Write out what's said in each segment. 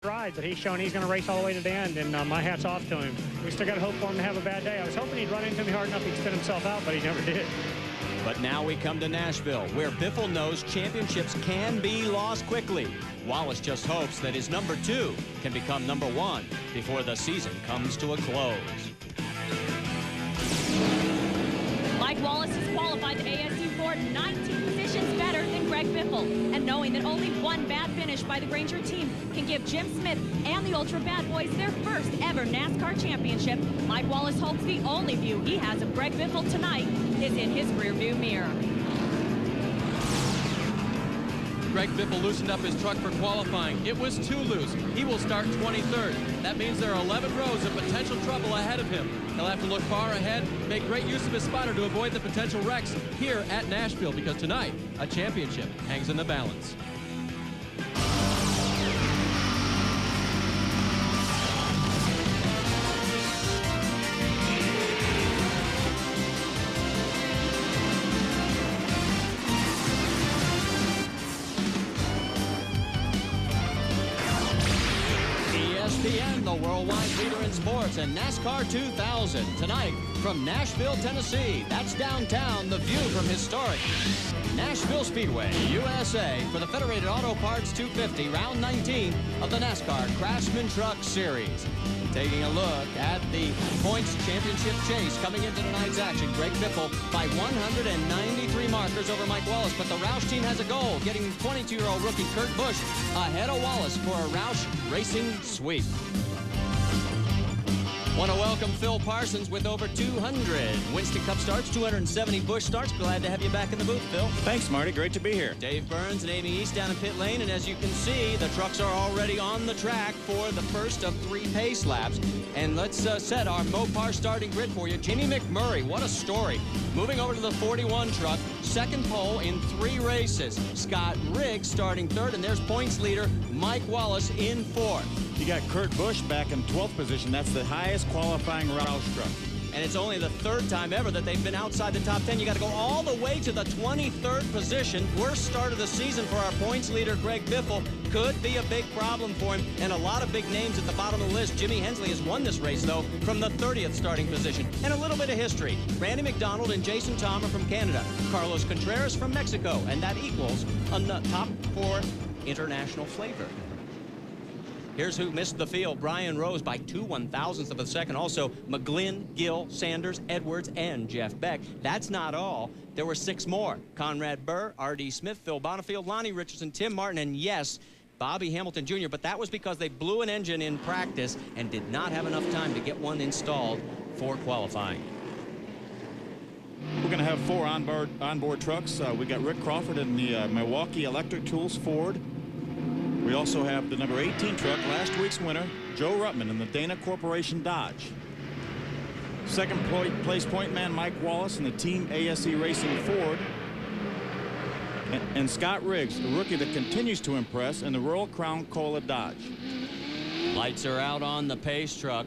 ride, but he's shown he's going to race all the way to the end, and my hat's off to him. We still got to hope for him to have a bad day. I was hoping he'd run into me hard enough he'd spin himself out, but he never did. But now we come to Nashville, where Biffle knows championships can be lost quickly. Wallace just hopes that his number 2 can become number 1 before the season comes to a close. Mike Wallace has qualified the ASU Ford 19 positions better than Greg Biffle. And knowing that only one bad finish by the Granger team can give Jim Smith and the Ultra Bad Boys their first ever NASCAR championship, Mike Wallace hopes the only view he has of Greg Biffle tonight is in his rearview mirror. Greg Biffle loosened up his truck for qualifying. It was too loose. He will start 23rd. That means there are 11 rows of potential trouble ahead of him. He'll have to look far ahead, make great use of his spotter to avoid the potential wrecks here at Nashville, because tonight, a championship hangs in the balance. ESPN, the worldwide leader in sports, and NASCAR 2000. Tonight from Nashville, Tennessee. That's downtown, the view from historic Nashville Speedway, USA, for the Federated Auto Parts 250, round 19 of the NASCAR Craftsman Truck Series. Taking a look at the points championship chase coming into tonight's action. Greg Biffle by 193 markers over Mike Wallace, but the Roush team has a goal, getting 22-year-old rookie Kurt Busch ahead of Wallace for a Roush Racing sweep. Want to welcome Phil Parsons with over 200 Winston Cup starts, 270 Busch starts. Glad to have you back in the booth, Phil. Thanks, Marty. Great to be here. Dave Burns and Amy East down in pit lane, and as you can see, the trucks are already on the track for the first of 3 pace laps. And let's set our Mopar starting grid for you. Jimmy McMurray, what a story. Moving over to the 41 truck, second pole in 3 races. Scott Riggs starting 3rd, and there's points leader Mike Wallace in 4th. You got Kurt Busch back in 12th position. That's the highest qualifying Roush truck. And it's only the 3rd time ever that they've been outside the top 10. You got to go all the way to the 23rd position. Worst start of the season for our points leader, Greg Biffle. Could be a big problem for him, and a lot of big names at the bottom of the list. Jimmy Hensley has won this race, though, from the 30th starting position. And a little bit of history. Randy McDonald and Jason Thomas from Canada. Carlos Contreras from Mexico. And that equals a top 4 international flavor. Here's who missed the field. Brian Rose by 2 1/1000ths of a second. Also, McGlynn, Gill, Sanders, Edwards, and Jeff Beck. That's not all. There were 6 more. Conrad Burr, R.D. Smith, Phil Bonifield, Lonnie Richardson, Tim Martin, and yes, Bobby Hamilton Jr., but that was because they blew an engine in practice and did not have enough time to get one installed for qualifying. We're going to have 4 onboard trucks. We got Rick Crawford in the Milwaukee Electric Tools Ford. We also have the number 18 truck, last week's winner, Joe Ruttman in the Dana Corporation Dodge. Second place point man Mike Wallace in the Team ASE Racing Ford. And Scott Riggs, a rookie that continues to impress, in the Royal Crown Cola Dodge. Lights are out on the pace truck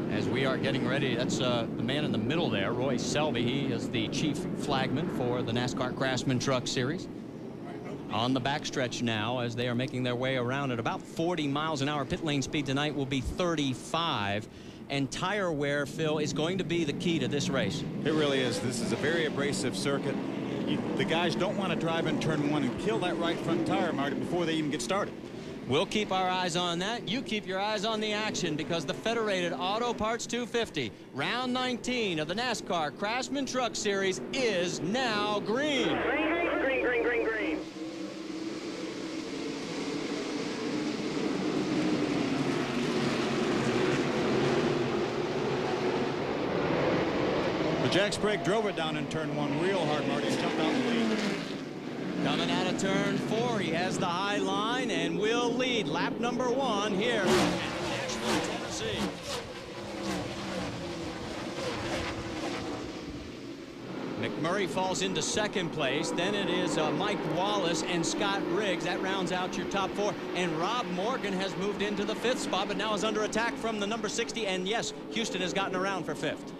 as we are getting ready. That's the man in the middle there, Roy Selby. He is the chief flagman for the NASCAR Craftsman Truck Series. On the backstretch now as they are making their way around at about 40 miles an hour. Pit lane speed tonight will be 35. And tire wear, Phil, is going to be the key to this race. It really is. This is a very abrasive circuit. The guys don't want to drive in turn 1 and kill that right front tire, Marty, before they even get started. We'll keep our eyes on that. You keep your eyes on the action, because the Federated Auto Parts 250, round 19 of the NASCAR Craftsman Truck Series, is now green. Green, green, green, green, green, green. Jack Sprague drove it down in turn 1 real hard, Marty, and jumped out the lead. Coming out of turn 4, he has the high line and will lead lap number 1 here in Nashville, Tennessee. McMurray falls into 2nd place. Then it is Mike Wallace and Scott Riggs. That rounds out your top 4. And Rob Morgan has moved into the 5th spot, but now is under attack from the number 60. And yes, Houston has gotten around for 5th.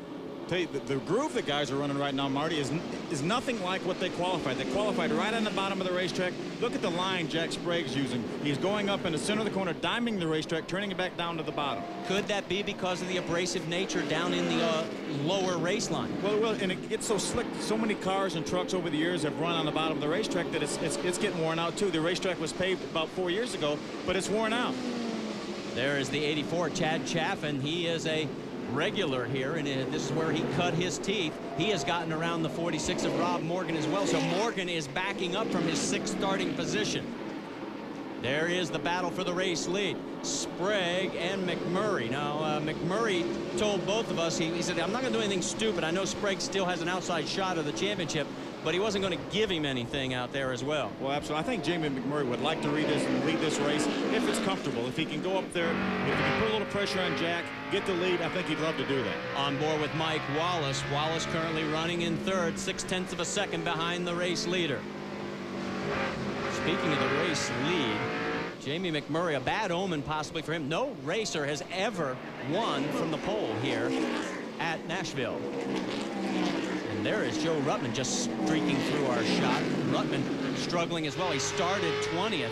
Tell you, the groove the guys are running right now, Marty, is nothing like what they qualified. They qualified right on the bottom of the racetrack. Look at the line Jack Sprague's using. He's going up in the center of the corner, diming the racetrack, turning it back down to the bottom. Could that be because of the abrasive nature down in the lower race line? Well, and it gets so slick. So many cars and trucks over the years have run on the bottom of the racetrack that it's getting worn out too. The racetrack was paved about 4 years ago, but it's worn out. There is the 84, Chad Chaffin. He is a regular here, and this is where he cut his teeth. He has gotten around the 46 of Rob Morgan as well, so Morgan is backing up from his 6th starting position. There is the battle for the race lead. Sprague and McMurray. Now, McMurray told both of us, he said, I'm not going to do anything stupid. I know Sprague still has an outside shot of the championship, but he wasn't going to give him anything out there as well. Well, absolutely. I think Jamie McMurray would like to lead this race if it's comfortable. If he can go up there, if he can put a little pressure on Jack, get the lead, I think he'd love to do that. On board with Mike Wallace. Wallace currently running in 3rd, 0.6 of a second behind the race leader. Speaking of the race lead, Jamie McMurray, a bad omen possibly for him. No racer has ever won from the pole here at Nashville. And there is Joe Ruttman just streaking through our shot. Ruttman struggling as well. He started 20th.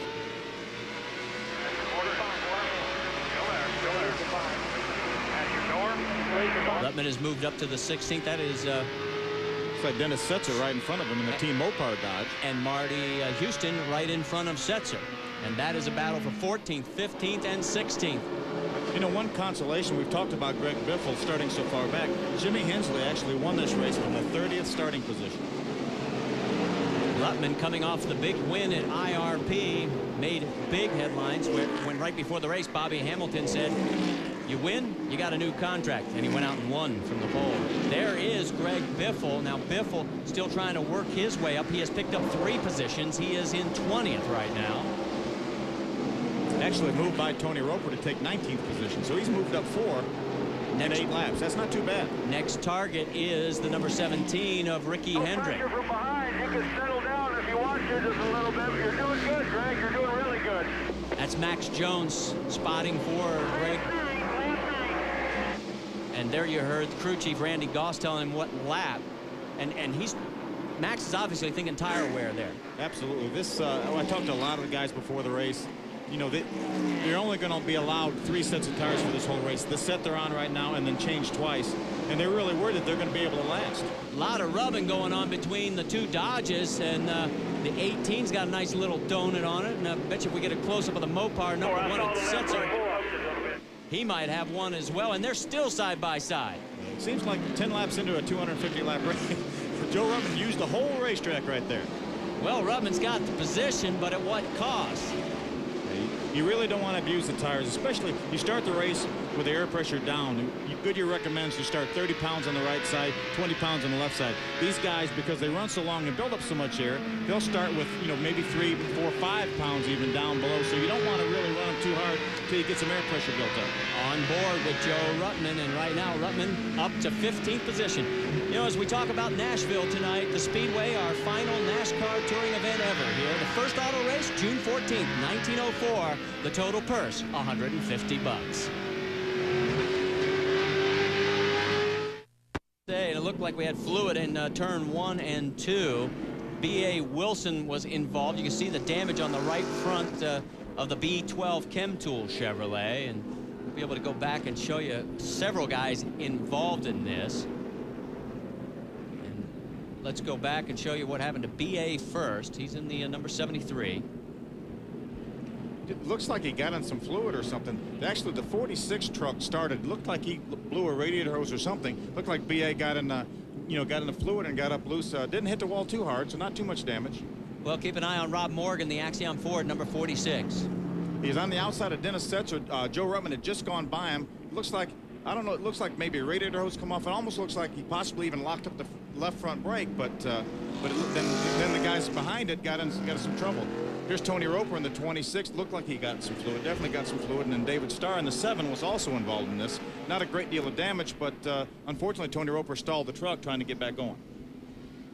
Ruttman has moved up to the 16th. That is looks like Dennis Setzer right in front of him in the Team Mopar Dodge. And Marty Houston right in front of Setzer. And that is a battle for 14th, 15th, and 16th. You know, one consolation, we've talked about Greg Biffle starting so far back. Jimmy Hensley actually won this race from the 30th starting position. Ruttman coming off the big win at IRP made big headlines when right before the race Bobby Hamilton said, you win, you got a new contract. And he went out and won from the pole. There is Greg Biffle. Now Biffle still trying to work his way up. He has picked up 3 positions. He is in 20th right now. Actually moved by Tony Roper to take 19th position, so he's moved up 4 in 8 laps. That's not too bad. Next target is the number 17 of Ricky Hendrick. Pressure from behind. You can settle down if you want to just a little bit. You're doing good, Greg. You're doing really good. That's Max Jones spotting for Greg. And there you heard crew chief Randy Goss telling him what lap, and Max is obviously thinking tire wear there. Absolutely. This I talked to a lot of the guys before the race. You know, they're only going to be allowed 3 sets of tires for this whole race. The set they're on right now and then change twice. And they're really worried that they're going to be able to last. A lot of rubbing going on between the 2 Dodges, and the 18's got a nice little donut on it. And I bet you if we get a close-up of the Mopar number 1 at Setzer, he might have one as well. And they're still side by side. Seems like 10 laps into a 250-lap race. Joe Ruttman used the whole racetrack right there. Well, Ruttman's got the position, but at what cost? You really don't want to abuse the tires, especially you start the race with the air pressure down. Goodyear recommends you start 30 pounds on the right side, 20 pounds on the left side. These guys, because they run so long and build up so much air, they'll start with, you know, maybe 3, 4, 5 pounds even down below. So you don't want to really run them too hard until you get some air pressure built up. On board with Joe Ruttman, and right now Ruttman up to 15th position. You know, as we talk about Nashville tonight, the Speedway, our final NASCAR touring event ever here. The first auto race, June 14th, 1904. The total purse, $150. And it looked like we had fluid in turn 1 and 2. B.A. Wilson was involved. You can see the damage on the right front of the B12 Chem Tool Chevrolet, and we'll be able to go back and show you several guys involved in this. And let's go back and show you what happened to B.A. first. He's in the number 73. It looks like he got in some fluid or something. Actually, the 46 truck started. Looked like he blew a radiator hose or something. Looked like BA got in, got in the fluid and got up loose. Didn't hit the wall too hard, so not too much damage. Well, keep an eye on Rob Morgan, the Axiom Ford, number 46. He's on the outside of Dennis Setzer. Joe Ruttman had just gone by him. Looks like, I don't know, it looks like maybe a radiator hose come off. It almost looks like he possibly even locked up the left front brake, but then the guys behind it got in some trouble. Here's Tony Roper in the 26. Looked like he got some fluid, definitely got some fluid. And then David Starr in the 7 was also involved in this. Not a great deal of damage, but unfortunately Tony Roper stalled the truck trying to get back going.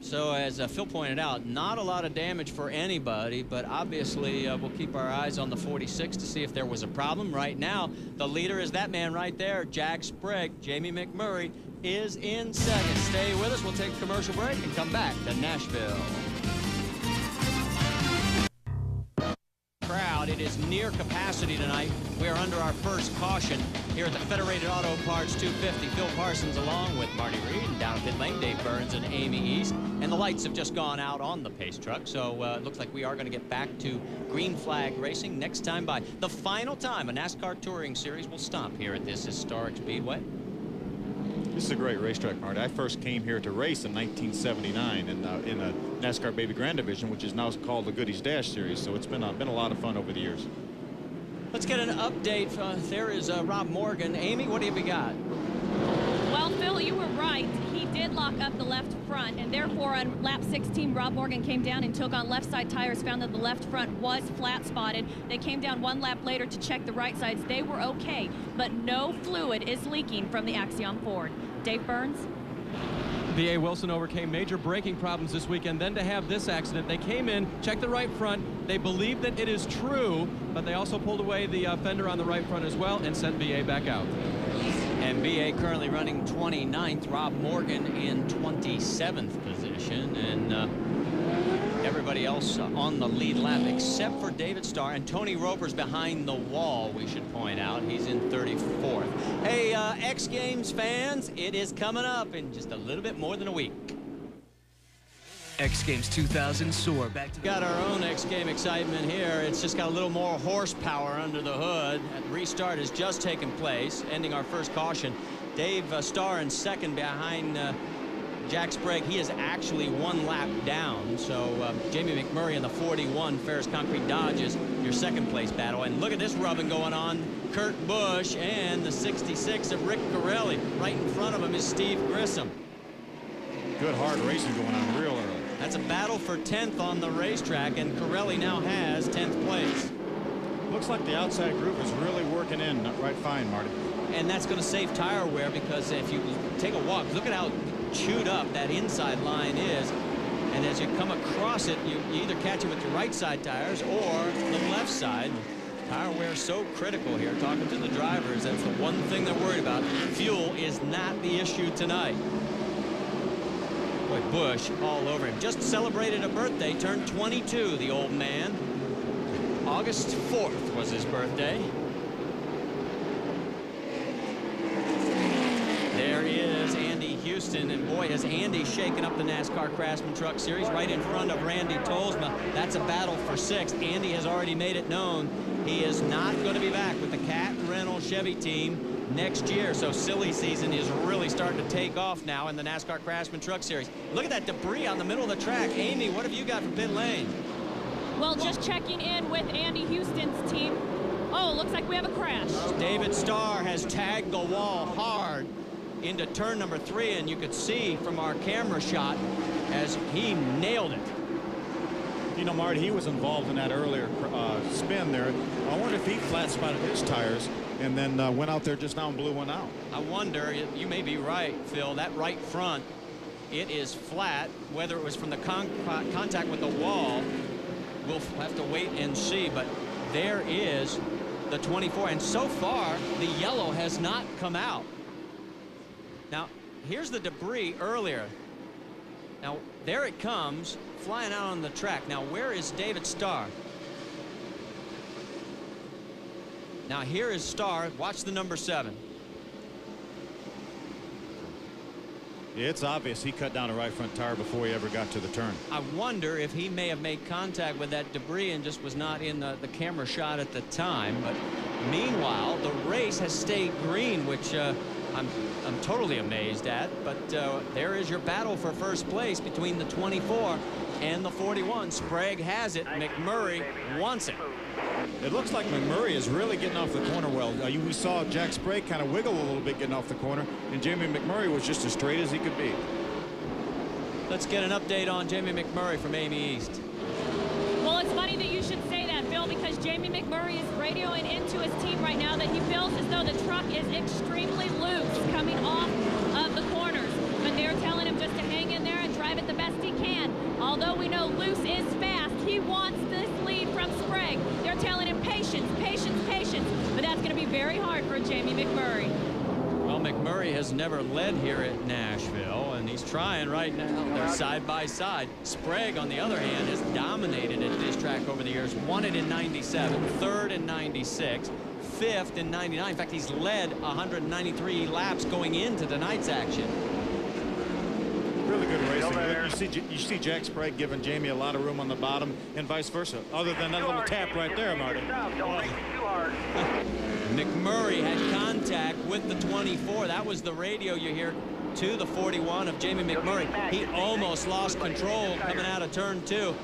So as Phil pointed out, not a lot of damage for anybody, but obviously we'll keep our eyes on the 46 to see if there was a problem. Right now, the leader is that man right there, Jack Sprague. Jamie McMurray is in second. Stay with us. We'll take a commercial break and come back to Nashville. Crowd, it is near capacity tonight. We are under our first caution here at the Federated Auto Parts 250. Phil Parsons along with Marty Reed, and down pit lane, Dave Burns and Amy East. And the lights have just gone out on the pace truck, so it looks like we are going to get back to green flag racing next time by. The final time a NASCAR Touring Series will stop here at this historic speedway. This is a great racetrack, Marty. I first came here to race in 1979 in a NASCAR Baby Grand Division, which is now called the Goodies Dash Series. So it's been a lot of fun over the years. Let's get an update. There is Rob Morgan. Amy, what do you got? Well, Phil, you were right. He did lock up the left front, and therefore on lap 16, Rob Morgan came down and took on left side tires, found that the left front was flat spotted. They came down one lap later to check the right sides. They were okay, but no fluid is leaking from the Axiom Ford. Dave Burns? B.A. Wilson overcame major braking problems this weekend. Then to have this accident, they came in, checked the right front. They believe that it is true, but they also pulled away the fender on the right front as well and sent B.A. back out. And B.A. currently running 29th. Rob Morgan in 27th position. And everybody else on the lead lap except for David Starr. And Tony Roper's behind the wall, we should point out. He's in 34th. Hey, X Games fans, it is coming up in just a little bit more than a week. X Games 2000 soar back to. Got our own X Game excitement here. It's just got a little more horsepower under the hood. A restart has just taken place, ending our first caution. Dave Starr in second behind Jack Sprague. He is actually one lap down. So Jamie McMurray in the 41 Ferris Concrete Dodge is your second place battle. And look at this rubbing going on. Kurt Busch and the 66 of Rick Corelli. Right in front of him is Steve Grissom. Good hard racing going on real early. That's a battle for 10th on the racetrack, and Corelli now has 10th place. Looks like the outside group is really working in right fine, Marty. And that's going to save tire wear, because if you take a walk, look at how chewed up that inside line is. And as you come across it, you either catch it with your right side tires or the left side. Tire wear is so critical here. Talking to the drivers, that's the one thing they're worried about. Fuel is not the issue tonight. Boy, Busch all over him. Just celebrated a birthday, turned 22, the old man. August 4th was his birthday. There is Andy Houston, and boy, has Andy shaken up the NASCAR Craftsman Truck Series right in front of Randy Tolsma. That's a battle for 6th. Andy has already made it known he is not going to be back with the Cat Reynolds Chevy team next year. So silly season is really starting to take off now in the NASCAR Craftsman Truck Series. Look at that debris on the middle of the track. Amy, what have you got from pit lane? Well, just checking in with Andy Houston's team. Oh, looks like we have a crash. David Starr has tagged the wall hard into turn number 3, and you could see from our camera shot as he nailed it. You know, Marty, he was involved in that earlier spin there. I wonder if he flat spotted his tires and then went out there just now and blew one out. I wonder, you may be right, Phil, that right front, it is flat. Whether it was from the contact with the wall, we'll have to wait and see. But there is the 24, and so far the yellow has not come out. Now here's the debris earlier. Now there it comes flying out on the track. Now where is David Starr? Now here is Starr. Watch the number 7. Yeah, it's obvious he cut down the right front tire before he ever got to the turn. I wonder if he may have made contact with that debris and just was not in the camera shot at the time. But meanwhile, the race has stayed green, which I'm totally amazed at. But there is your battle for first place between the 24 and the 41. Sprague has it. McMurray wants it. It looks like McMurray is really getting off the corner well. We saw Jack Sprague kind of wiggle a little bit getting off the corner, and Jamie McMurray was just as straight as he could be. Let's get an update on Jamie McMurray from Amy East. Well, it's funny that you should say that, Phil, because Jamie McMurray is radioing into his team right now that he feels as though the truck is extremely loose coming off of the corners. But they're telling him just to hang in there and drive it the best he can. Although we know loose is fast, he wants this lead from Sprague. They're telling him patience, patience, patience. But that's going to be very hard for Jamie McMurray. Well, Well, McMurray has never led here at Nashville, and he's trying right now. They're side by side. Sprague, on the other hand, has dominated at this track over the years. Won it in '97, third in '96, fifth in '99. In fact, he's led 193 laps going into tonight's action. Really good racing. You see Jack Sprague giving Jamie a lot of room on the bottom, and vice versa. Other than that little tap right there, Marty. Don't make it too hard. McMurray had contact with the 24. That was the radio you hear to the 41 of Jamie McMurray. He almost lost control coming out of turn 2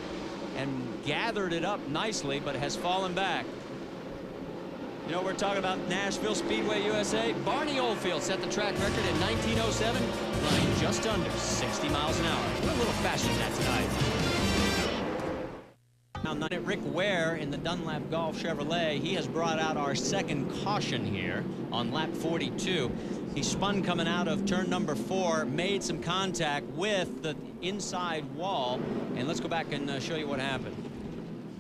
and gathered it up nicely, but has fallen back. You know, we're talking about Nashville Speedway USA. Barney Oldfield set the track record in 1907, running just under 60 miles an hour. We're a little faster than that tonight. Now, Rick Ware in the Dunlap Golf Chevrolet, he has brought out our second caution here on lap 42. He spun coming out of turn number 4, made some contact with the inside wall, and let's go back and show you what happened.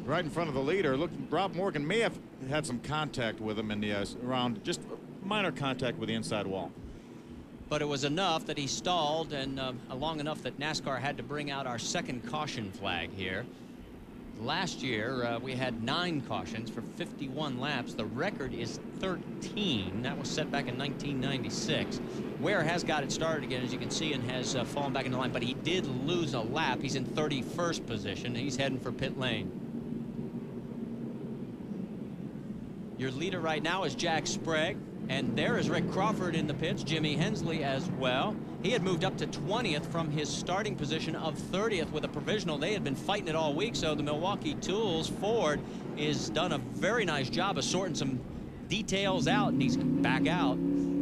Right in front of the leader. Look, Rob Morgan may have had some contact with him in the round, just minor contact with the inside wall. But it was enough that he stalled, and long enough that NASCAR had to bring out our second caution flag here. Last year, we had 9 cautions for 51 laps. The record is 13. That was set back in 1996. Ware has got it started again, as you can see, and has fallen back into line. But he did lose a lap. He's in 31st position. He's heading for pit lane. Your leader right now is Jack Sprague. And there is Rick Crawford in the pits, Jimmy Hensley as well. He had moved up to 20th from his starting position of 30th with a provisional. They had been fighting it all week, so the Milwaukee Tools Ford has done a very nice job of sorting some details out, and he's back out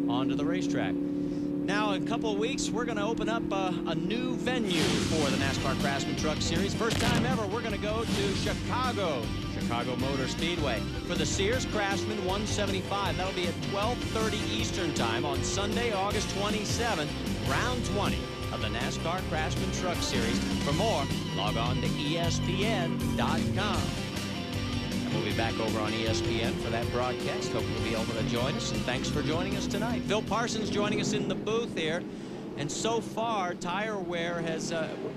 onto the racetrack. Now, in a couple of weeks, we're going to open up a new venue for the NASCAR Craftsman Truck Series. First time ever, we're going to go to Chicago Motor Speedway for the Sears Craftsman 175. That'll be at 12:30 Eastern Time on Sunday, August 27th, round 20 of the NASCAR Craftsman Truck Series. For more, log on to ESPN.com. And we'll be back over on ESPN for that broadcast. Hope you'll be able to join us, and thanks for joining us tonight. Phil Parsons joining us in the booth here. And so far, tire wear has,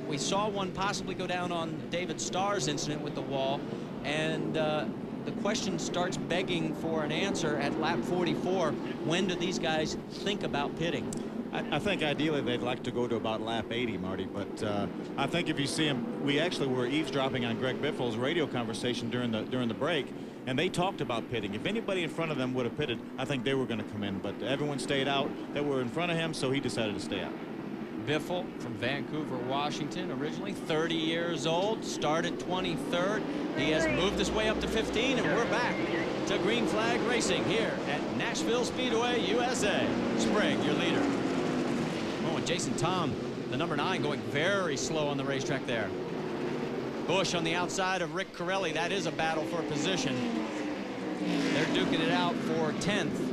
we saw one possibly go down on David Starr's incident with the wall. And the question starts begging for an answer at lap 44. When do these guys think about pitting? I think ideally they'd like to go to about lap 80, Marty, but I think if you see him, we actually were eavesdropping on Greg Biffle's radio conversation during the break, and they talked about pitting. If anybody in front of them would have pitted, I think they were going to come in, but everyone stayed out that were in front of him, so he decided to stay out. Biffle from Vancouver, Washington, originally 30 years old, started 23rd. He has moved his way up to 15, and we're back to green flag racing here at Nashville Speedway, USA. Sprague, your leader. Oh, and Jason Tom, the number 9, going very slow on the racetrack there. Bush on the outside of Rick Corelli. That is a battle for position. They're duking it out for 10th.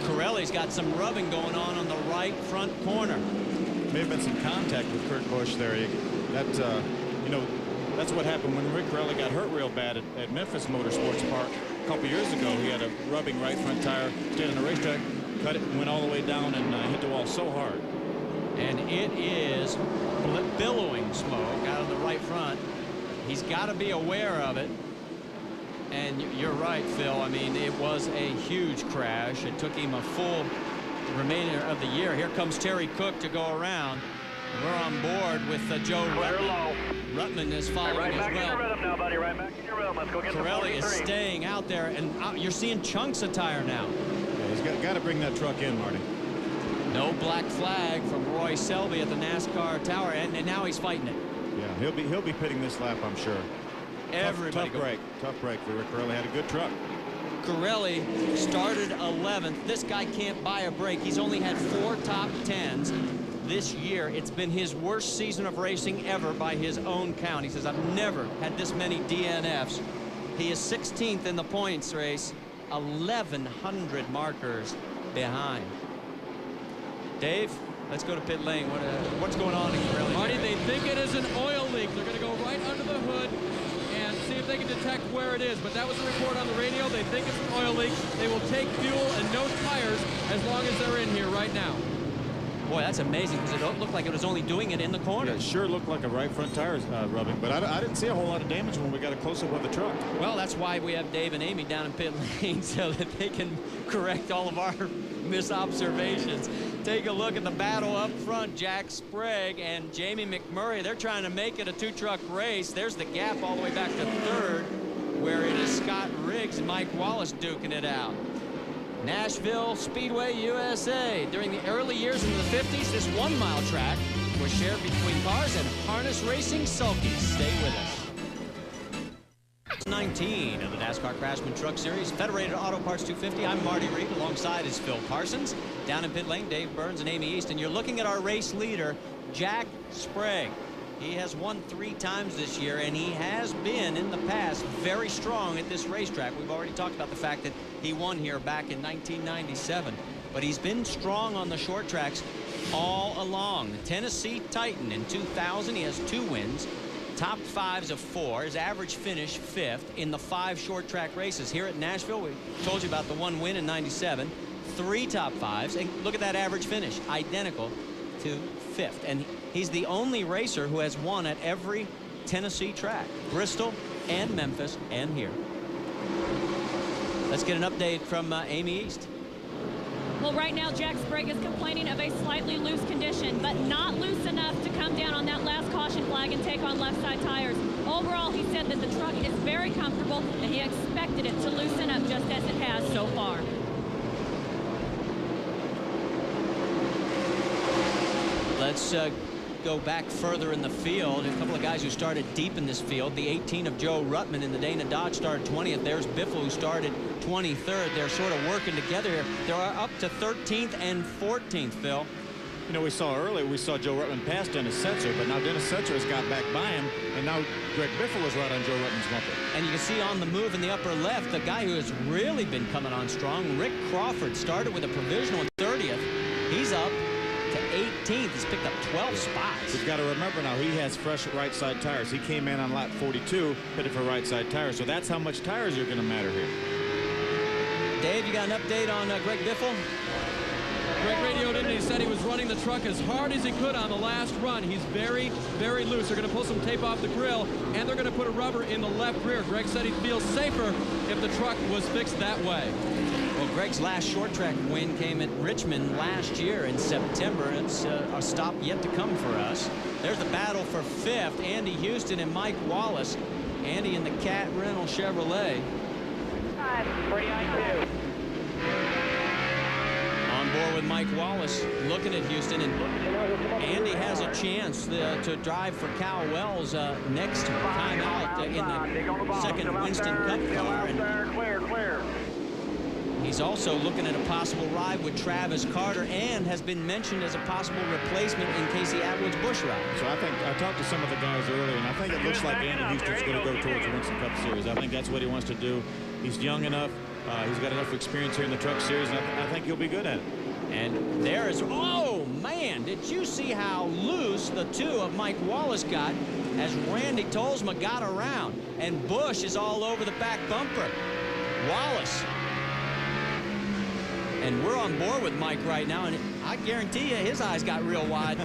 Corelli's got some rubbing going on the right front corner. May have been some contact with Kurt Busch there. You know, that's what happened when Rick Corelli got hurt real bad at Memphis Motorsports Park a couple years ago. He had a rubbing right front tire, stayed on the racetrack, cut it, and went all the way down and hit the wall so hard. And it is billowing smoke out of the right front. He's got to be aware of it. And you're right, Phil. I mean, it was a huge crash. It took him a full remainder of the year. Here comes Terry Cook to go around. We're on board with Joe Rutman. Rutman is following as well. Right back in your rhythm now, buddy. Right back in your rhythm. Let's go get Corelli is staying out there, and you're seeing chunks of tire now. Yeah, he's got to bring that truck in, Marty. No black flag from Roy Selby at the NASCAR Tower, and now he's fighting it. Yeah, he'll be pitting this lap, I'm sure. Tough break for Rick Corelli. Had a good truck. Corelli started 11th. This guy can't buy a break. He's only had 4 top 10s this year. It's been his worst season of racing ever by his own count. He says, I've never had this many DNFs. He is 16th in the points race, 1,100 markers behind. Dave, let's go to pit lane. What's going on in Corelli? Marty, they think it is an oil leak. They're going to go right under the hood and see if they can detect where it is, but that was a report on the radio. They think it's an oil leak. They will take fuel and no tires as long as they're in here right now. Boy, that's amazing, because it looked like it was only doing it in the corner. Yeah, it sure looked like a right front tire rubbing, but I didn't see a whole lot of damage when we got a close-up of the truck. Well, that's why we have Dave and Amy down in pit lane, so that they can correct all of our misobservations. Take a look at the battle up front. Jack Sprague and Jamie McMurray, they're trying to make it a two-truck race. There's the gap all the way back to third, where it is Scott Riggs and Mike Wallace duking it out. Nashville Speedway, USA. During the early years into the 50s, this 1 mile track was shared between cars and harness racing sulkies. Stay with us. 19 of the NASCAR Craftsman Truck Series, Federated Auto Parts 250. I'm Marty Reed, alongside is Phil Parsons. Down in pit lane, Dave Burns and Amy East. And you're looking at our race leader, Jack Sprague. He has won 3 times this year, and he has been, in the past, very strong at this racetrack. We've already talked about the fact that he won here back in 1997. But he's been strong on the short tracks all along. The Tennessee Titan in 2000, he has 2 wins. Top 5s of 4. His average finish 5th in the 5 short track races. Here at Nashville, we told you about the 1 win in 97. 3 top 5s. And look at that average finish. Identical to 5th. And he's the only racer who has won at every Tennessee track. Bristol and Memphis and here. Let's get an update from Amy East. Well, right now, Jack Sprague is complaining of a slightly loose condition, but not loose enough to come down on that last caution flag and take on left side tires. Overall, he said that the truck is very comfortable, and he expected it to loosen up just as it has so far. Let's go back further in the field. A couple of guys who started deep in this field. The 18 of Joe Ruttman in the Dana Dodge started 20th. There's Biffle, who started 23rd. They're sort of working together here. They're up to 13th and 14th, Phil. You know, we saw Joe Ruttman pass Dennis Setzer, but now Dennis Setzer has got back by him, and now Greg Biffle is right on Joe Ruttman's bumper. And you can see on the move in the upper left, the guy who has really been coming on strong, Rick Crawford, started with a provisional in 30th. He's up to 18th. He's picked up 12 spots. We've got to remember now, he has fresh right side tires. He came in on lap 42, pitted for right side tires, so that's how much tires are going to matter here. Dave, you got an update on Greg Biffle? Greg radioed in and he said he was running the truck as hard as he could on the last run. He's very, very loose. They're going to pull some tape off the grill, and they're going to put a rubber in the left rear. Greg said he feels safer if the truck was fixed that way. Well, Greg's last short track win came at Richmond last year in September. It's a stop yet to come for us. There's the battle for 5th. Andy Houston and Mike Wallace. Andy in the Cat Reynolds Chevrolet. 49-2. On board with Mike Wallace, looking at Houston, and Andy has a chance to drive for Cal Wells next time out in the second Winston Cup car. And Clear. he's also looking at a possible ride with Travis Carter, and has been mentioned as a possible replacement in Casey Atwood's Busch ride. So I talked to some of the guys earlier, and I think it looks like Andy Houston's going to go towards the Winston Cup Series. I think that's what he wants to do. He's young enough. He's got enough experience here in the Truck Series, and I think he'll be good at it. And there is, oh man, did you see how loose the 2 of Mike Wallace got as Randy Tolsma got around? And Busch is all over the back bumper. Wallace. And we're on board with Mike right now, and I guarantee you his eyes got real wide.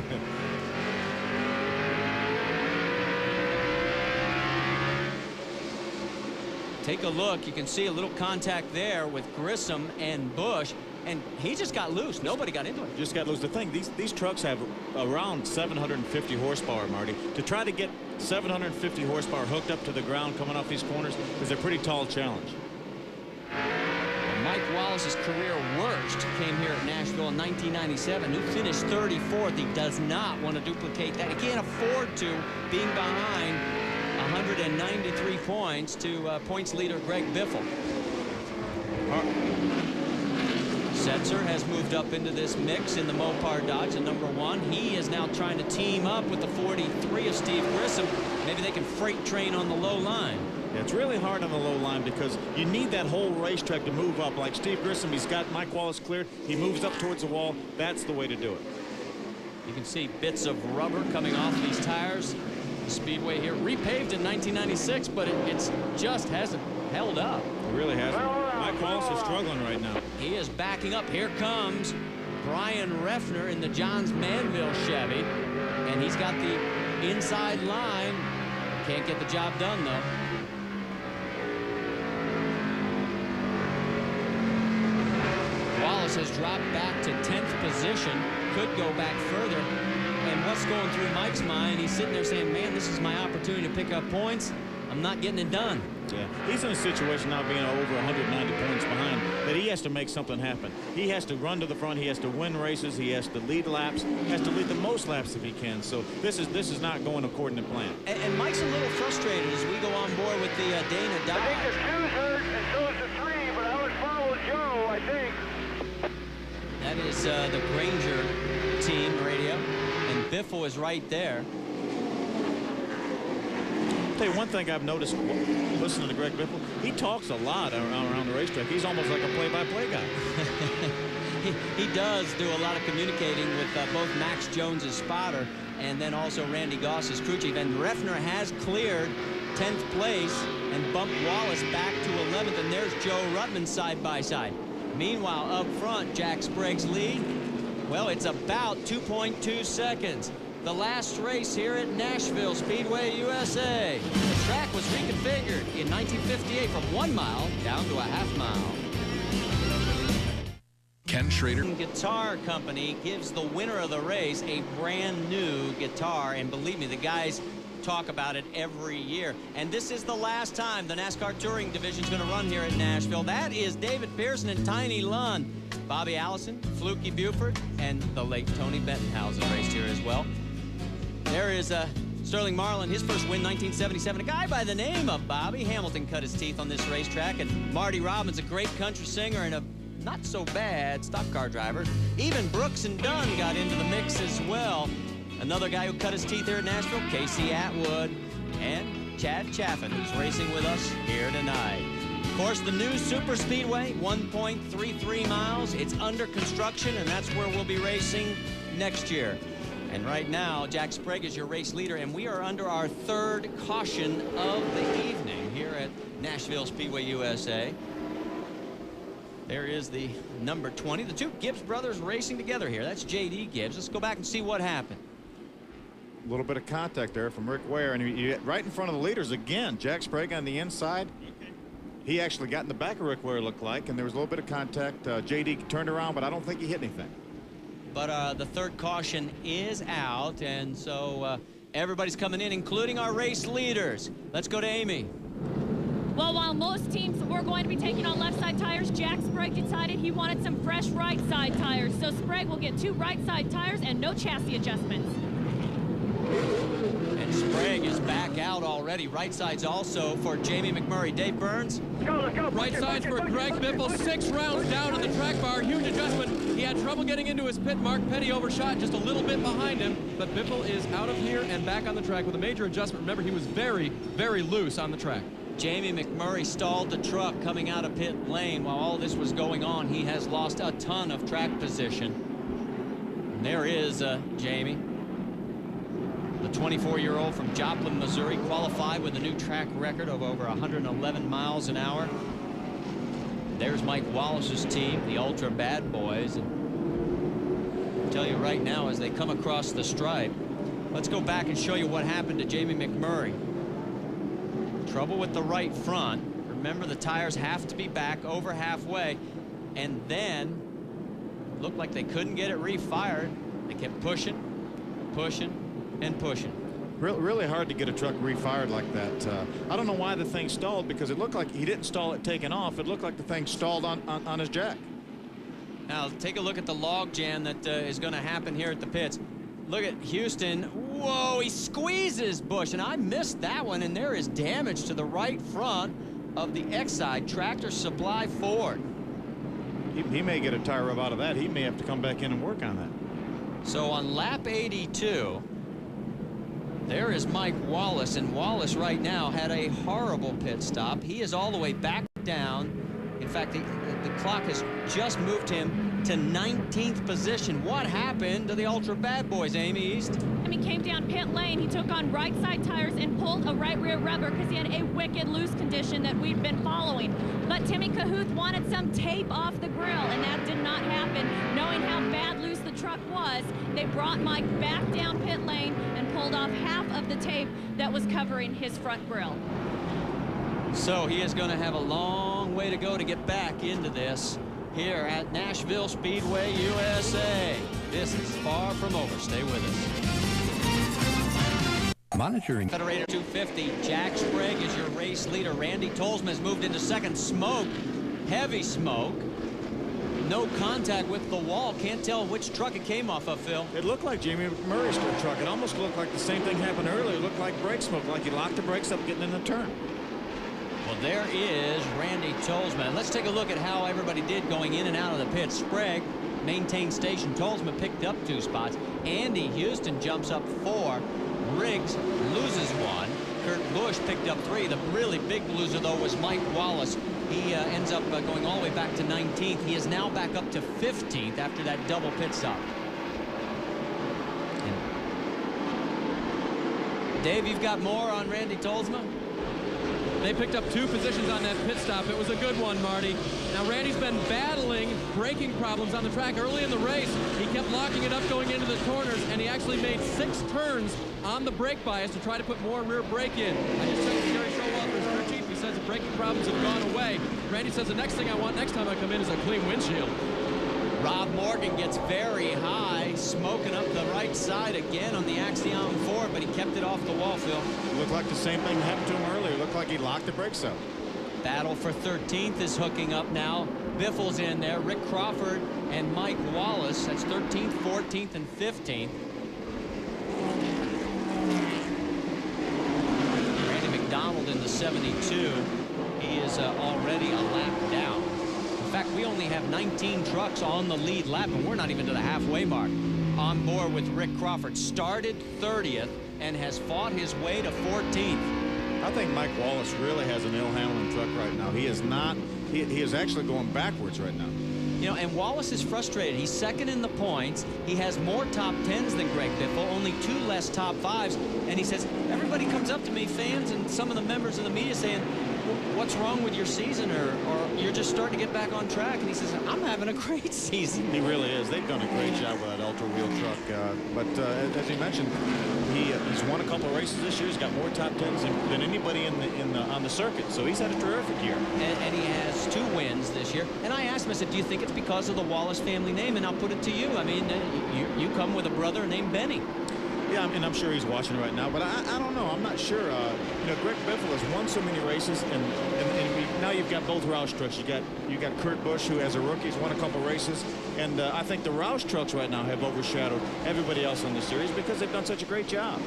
Take a look. You can see a little contact there with Grissom and Busch, and he just got loose. Nobody got into it. Just got loose. The thing, these trucks have around 750 horsepower, Marty. To try to get 750 horsepower hooked up to the ground coming off these corners is a pretty tall challenge. Mike Wallace's career worst came here at Nashville in 1997. He finished 34th. He does not want to duplicate that. He can't afford to, being behind 193 points to points leader Greg Biffle. Setzer has moved up into this mix in the Mopar Dodge at #1. He is now trying to team up with the 43 of Steve Grissom. Maybe they can freight train on the low line. Yeah, it's really hard on the low line because you need that whole racetrack to move up. Like Steve Grissom, he's got Mike Wallace cleared. He moves up towards the wall. That's the way to do it. You can see bits of rubber coming off these tires. Speedway here, repaved in 1996, but it just hasn't held up. It really hasn't. Mike Wallace is struggling right now. He is backing up. Here comes Brian Reffner in the Johns Manville Chevy, and he's got the inside line. Can't get the job done, though. Wallace has dropped back to 10th position, could go back further. And what's going through Mike's mind, he's sitting there saying, man, this is my opportunity to pick up points. I'm not getting it done. Yeah, he's in a situation now being over 190 points behind that he has to make something happen. He has to run to the front. He has to win races. He has to lead laps. He has to lead the most laps if he can. So this is not going according to plan. And Mike's a little frustrated as we go on board with the Dana Dodge. I think the 2's hurt and so is the 3, but I would follow Joe, I think. That is the Granger team radio, and Biffle is right there. I'll tell you one thing I've noticed listening to Greg Biffle, he talks a lot around the racetrack. He's almost like a play-by-play guy. he does do a lot of communicating with both Max Jones's spotter and then also Randy Goss's crew chief. And Reffner has cleared 10th place and bumped Wallace back to 11th. And there's Joe Ruttman side by side. Meanwhile, up front, Jack Sprague's lead, well, it's about 2.2 seconds. The last race here at Nashville Speedway, USA. The track was reconfigured in 1958 from 1 mile down to a ½ mile. Ken Schrader. Guitar Company gives the winner of the race a brand new guitar, and believe me, the guys talk about it every year. And this is the last time the NASCAR Touring Division is going to run here at Nashville. That is David Pearson and Tiny Lund. Bobby Allison, Fluky Buford, and the late Tony Bettenhausen raced here as well. There is Sterling Marlin, his first win, 1977. A guy by the name of Bobby Hamilton cut his teeth on this racetrack, and Marty Robbins, a great country singer and a not-so-bad stock car driver. Even Brooks and Dunn got into the mix as well. Another guy who cut his teeth here at Nashville, Casey Atwood, and Chad Chaffin, who's racing with us here tonight. Of course, the new Super Speedway, 1.33 miles. It's under construction, and that's where we'll be racing next year. And right now, Jack Sprague is your race leader, and we are under our 3rd caution of the evening here at Nashville Speedway, USA. There is the number 20. The two Gibbs brothers racing together here. That's J.D. Gibbs. Let's go back and see what happened. A little bit of contact there from Rick Ware, and right in front of the leaders again. Jack Sprague on the inside. He actually got in the back of Rick Ware, looked like, and there was a little bit of contact. J.D. turned around, but I don't think he hit anything. But the 3rd caution is out, and so everybody's coming in, including our race leaders. Let's go to Amy. Well, while most teams were going to be taking on left side tires, Jack Sprague decided he wanted some fresh right side tires. So Sprague will get 2 right side tires and no chassis adjustments. And Sprague is back out already. Right side's also for Jamie McMurray. Dave Burns. Let's go. Right side's for Greg Biffle, 6 rounds down on the track bar. Huge adjustment. He had trouble getting into his pit. Mark Petty overshot just a little bit behind him. But Biffle is out of here and back on the track with a major adjustment. Remember, he was very, very loose on the track. Jamie McMurray stalled the truck coming out of pit lane. While all this was going on, he has lost a ton of track position. And there is Jamie. The 24-year-old from Joplin, Missouri, qualified with a new track record of over 111 miles an hour. There's Mike Wallace's team, the Ultra Bad Boys. And I'll tell you right now, as they come across the stripe, let's go back and show you what happened to Jamie McMurray. Trouble with the right front. Remember, the tires have to be back over halfway. And then, looked like they couldn't get it refired. They kept pushing, and pushing. Really hard to get a truck refired like that. I don't know why the thing stalled, because it looked like he didn't stall it taking off. It looked like the thing stalled on his jack. Now take a look at the log jam that is going to happen here at the pits. Look at Houston. Whoa, he squeezes Bush, and I missed that one, and there is damage to the right front of the X-Side Tractor Supply Ford. He may get a tire rub out of that. He may have to come back in and work on that. So on lap 82, there is Mike Wallace, and Wallace right now had a horrible pit stop. He is all the way back down In fact, the clock has just moved him to 19th position. What happened to the Ultra Bad Boys, Amy East? He came down pit lane. He took on right side tires and pulled a right rear rubber because he had a wicked loose condition that we've been following. But Timmy Cahuth wanted some tape off the grill, and that did not happen. Knowing how bad loose the truck was, they brought Mike back down pit lane and pulled off half of the tape that was covering his front grill. So he is going to have a long way to go to get back into this here at Nashville Speedway, USA. This is far from over. Stay with us. Monitoring. Federated 250. Jack Sprague is your race leader. Randy Tolsma has moved into second. Smoke, heavy smoke. No contact with the wall. Can't tell which truck it came off of, Phil. It looked like Jamie McMurray's truck. It almost looked like the same thing happened earlier. It looked like brake smoke, like he locked the brakes up getting in the turn. Well, there is Randy Tolsma. Let's take a look at how everybody did going in and out of the pit. Sprague maintained station. Tolsma picked up 2 spots. Andy Houston jumps up 4. Riggs loses 1. Kurt Busch picked up 3. The really big loser, though, was Mike Wallace. He ends up going all the way back to 19th. He is now back up to 15th after that double pit stop. And Dave, you've got more on Randy Tolsma? They picked up 2 positions on that pit stop. It was a good one, Marty. Now, Randy's been battling braking problems on the track early in the race. He kept locking it up going into the corners, and he actually made 6 turns on the brake bias to try to put more rear brake in. I just checked with Gary Showalter's crew chief. He says the braking problems have gone away. Randy says the next thing I want next time I come in is a clean windshield. Rob Morgan gets very high, smoking up the right side again on the Axiom 4, but he kept it off the wall, Phil. It looked like the same thing happened to him earlier. It looked like he locked the brakes up. Battle for 13th is hooking up now. Biffle's in there. Rick Crawford and Mike Wallace. That's 13th, 14th, and 15th. Randy McDonald in the 72. He is already a lap down. In fact, we only have 19 trucks on the lead lap, and we're not even to the halfway mark. On board with Rick Crawford. Started 30th and has fought his way to 14th. I think Mike Wallace really has an ill-handling truck right now. He is not. He is actually going backwards right now. You know, and Wallace is frustrated. He's second in the points. He has more top 10s than Greg Biffle, only 2 less top 5s. And he says, everybody comes up to me, fans and some of the members of the media, saying, what's wrong with your season, or you're just starting to get back on track? And he says, I'm having a great season. He really is. They've done a great job with that ultra wheel truck. But as you mentioned, he's won a couple of races this year. He's got more top 10s than anybody on the circuit. So he's had a terrific year. And he has 2 wins this year. And I asked him, I said, do you think it's because of the Wallace family name? And I'll put it to you. I mean, you come with a brother named Benny. Yeah, I mean, I'm sure he's watching right now, but I don't know. I'm not sure. You know, Greg Biffle has won so many races, and now you've got both Roush trucks. You got Kurt Busch, who as a rookie has won a couple races, and I think the Roush trucks right now have overshadowed everybody else in the series because they've done such a great job.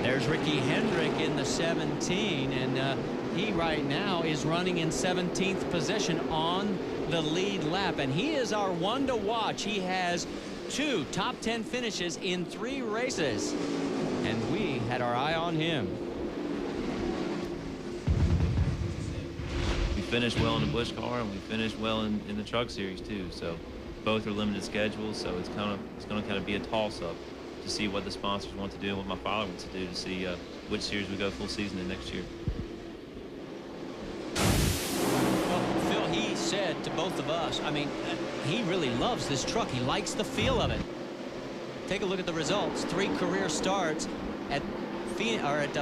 There's Ricky Hendrick in the 17, and he right now is running in 17th position on the lead lap, and he is our one to watch. He has 2 top 10 finishes in 3 races, and we had our eye on him. We finished well in the Busch car, and we finished well in the truck series too. So both are limited schedules, so it's going to kind of be a toss-up to see what the sponsors want to do and what my father wants to do to see which series we go full season in next year. Well, Phil, he said to both of us, I mean, he really loves this truck. He likes the feel of it. Take a look at the results. 3 career starts at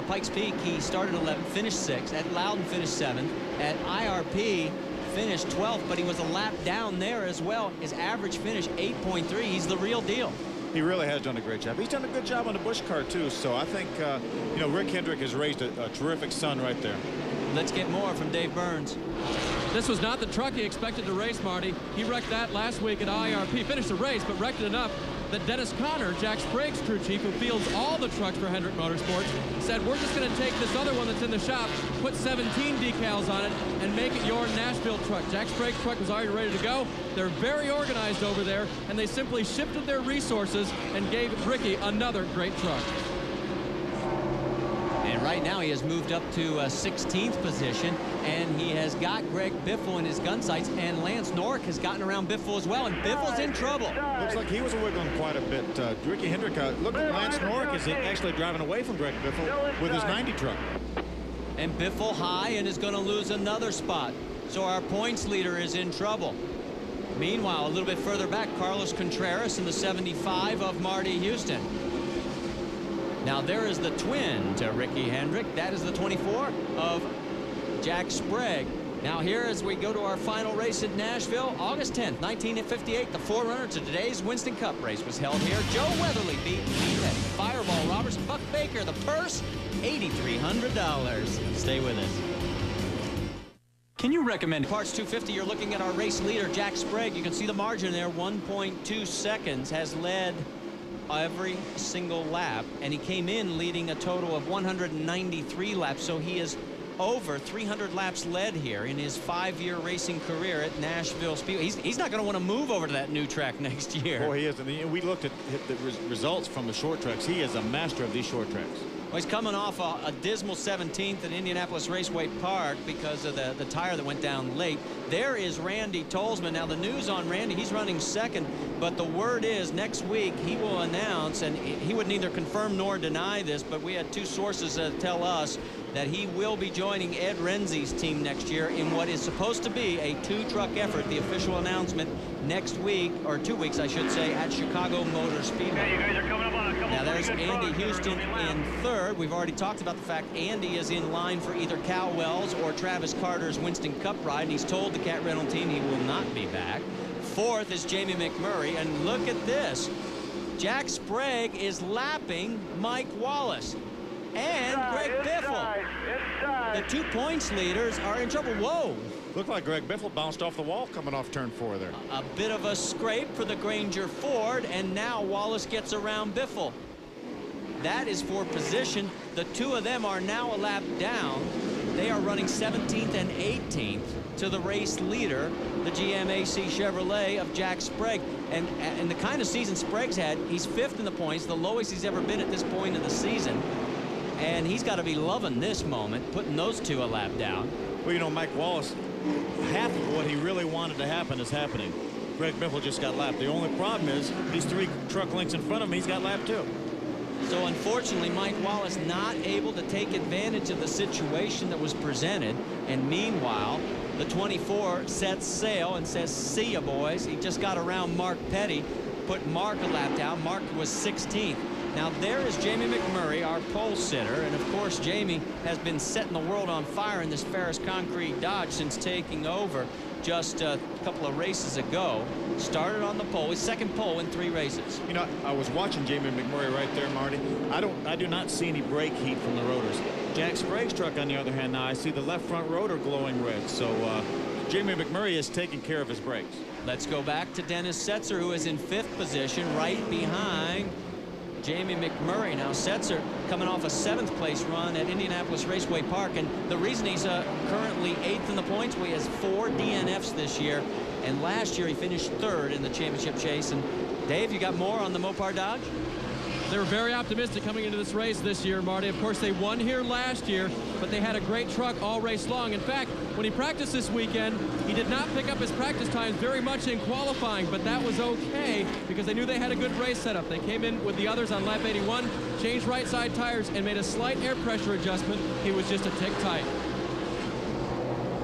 Pikes Peak. He started 11th, finished 6th. At Loudon, finished 7th. At IRP, finished 12th, but he was a lap down there as well. His average finish 8.3. He's the real deal. He really has done a great job. He's done a good job on the Busch car too. So I think you know, Rick Hendrick has raised a terrific son right there. Let's get more from Dave Burns. This was not the truck he expected to race, Marty. He wrecked that last week at IRP. Finished the race, but wrecked it enough that Dennis Conner, Jack Sprague's crew chief, who fields all the trucks for Hendrick Motorsports, said, we're just going to take this other one that's in the shop, put 17 decals on it, and make it your Nashville truck. Jack Sprague's truck was already ready to go. They're very organized over there, and they simply shifted their resources and gave Ricky another great truck. And And right now he has moved up to 16th position, and he has got Greg Biffle in his gun sights, and Lance Norrick has gotten around Biffle as well, and Biffle's in trouble. Looks like he was wiggling quite a bit. Ricky Hendrick, look at Lance Norrick is actually driving away from Greg Biffle with his 90 truck. And Biffle high and is going to lose another spot. So our points leader is in trouble. Meanwhile, a little bit further back, Carlos Contreras in the 75 of Marty Houston. Now there is the twin to Ricky Hendrick. That is the 24 of Jack Sprague. Now here as we go to our final race at Nashville, August 10th, 1958, the forerunner to today's Winston Cup race was held here. Joe Weatherly beat Heath, Fireball Roberts, Buck Baker. The purse, $8,300. Stay with us. Can you recommend Parts 250, you're looking at our race leader, Jack Sprague. You can see the margin there, 1.2 seconds, has led every single lap, and he came in leading a total of 193 laps, so he is over 300 laps led here in his 5-year racing career at Nashville Speedway. He's not going to want to move over to that new track next year. Boy, he is. And we looked at the results from the short tracks. He is a master of these short tracks. Well, he's coming off a dismal 17th at Indianapolis Raceway Park because of the tire that went down late. There is Randy Tolsman. Now, the news on Randy, he's running second, but the word is next week he will announce, and he would neither confirm nor deny this, but we had two sources tell us that he will be joining Ed Renzi's team next year in what is supposed to be a 2-truck effort. The official announcement next week, or 2 weeks, I should say, at Chicago Motor Speedway. Okay, you guys are coming up on a couple. Now there's Andy Houston in third. We've already talked about the fact Andy is in line for either Cal Wells or Travis Carter's Winston Cup ride, and he's told the Cat Rental team he will not be back. Fourth is Jamie McMurray, and look at this. Jack Sprague is lapping Mike Wallace and Greg Biffle. The 2 points leaders are in trouble. Whoa. Looked like Greg Biffle bounced off the wall coming off turn 4 there. A bit of a scrape for the Granger Ford, and now Wallace gets around Biffle. That is for position. The two of them are now a lap down. They are running 17th and 18th to the race leader, the GMAC Chevrolet of Jack Sprague. And the kind of season Sprague's had, he's 5th in the points, the lowest he's ever been at this point in the season. And he's got to be loving this moment, putting those two a lap down. Well, you know, Mike Wallace, half of what he really wanted to happen is happening. Greg Biffle just got lapped. The only problem is these 3 truck lengths in front of him, he's got lapped too. So unfortunately, Mike Wallace not able to take advantage of the situation that was presented. And meanwhile, the 24 sets sail and says, see ya, boys. He just got around Mark Petty, put Mark a lap down. Mark was 16th. Now there is Jamie McMurray, our pole sitter, and of course Jamie has been setting the world on fire in this Ferris Concrete Dodge since taking over just a couple of races ago. Started on the pole, his second pole in 3 races. You know, I was watching Jamie McMurray right there, Marty. I do not see any brake heat from the rotors. Jack Sprague's truck, on the other hand, now I see the left front rotor glowing red. So Jamie McMurray is taking care of his brakes. Let's go back to Dennis Setzer, who is in 5th position, right behind Jamie McMurray. Now Setzer coming off a 7th place run at Indianapolis Raceway Park, and the reason he's currently 8th in the points, he has 4 DNFs this year, and last year he finished 3rd in the championship chase. And Dave, you got more on the Mopar Dodge? They were very optimistic coming into this race this year, Marty. Of course, they won here last year, but they had a great truck all race long. In fact, when he practiced this weekend, he did not pick up his practice times very much in qualifying, but that was okay because they knew they had a good race setup. They came in with the others on lap 81, changed right side tires, and made a slight air pressure adjustment. He was just a tick tight.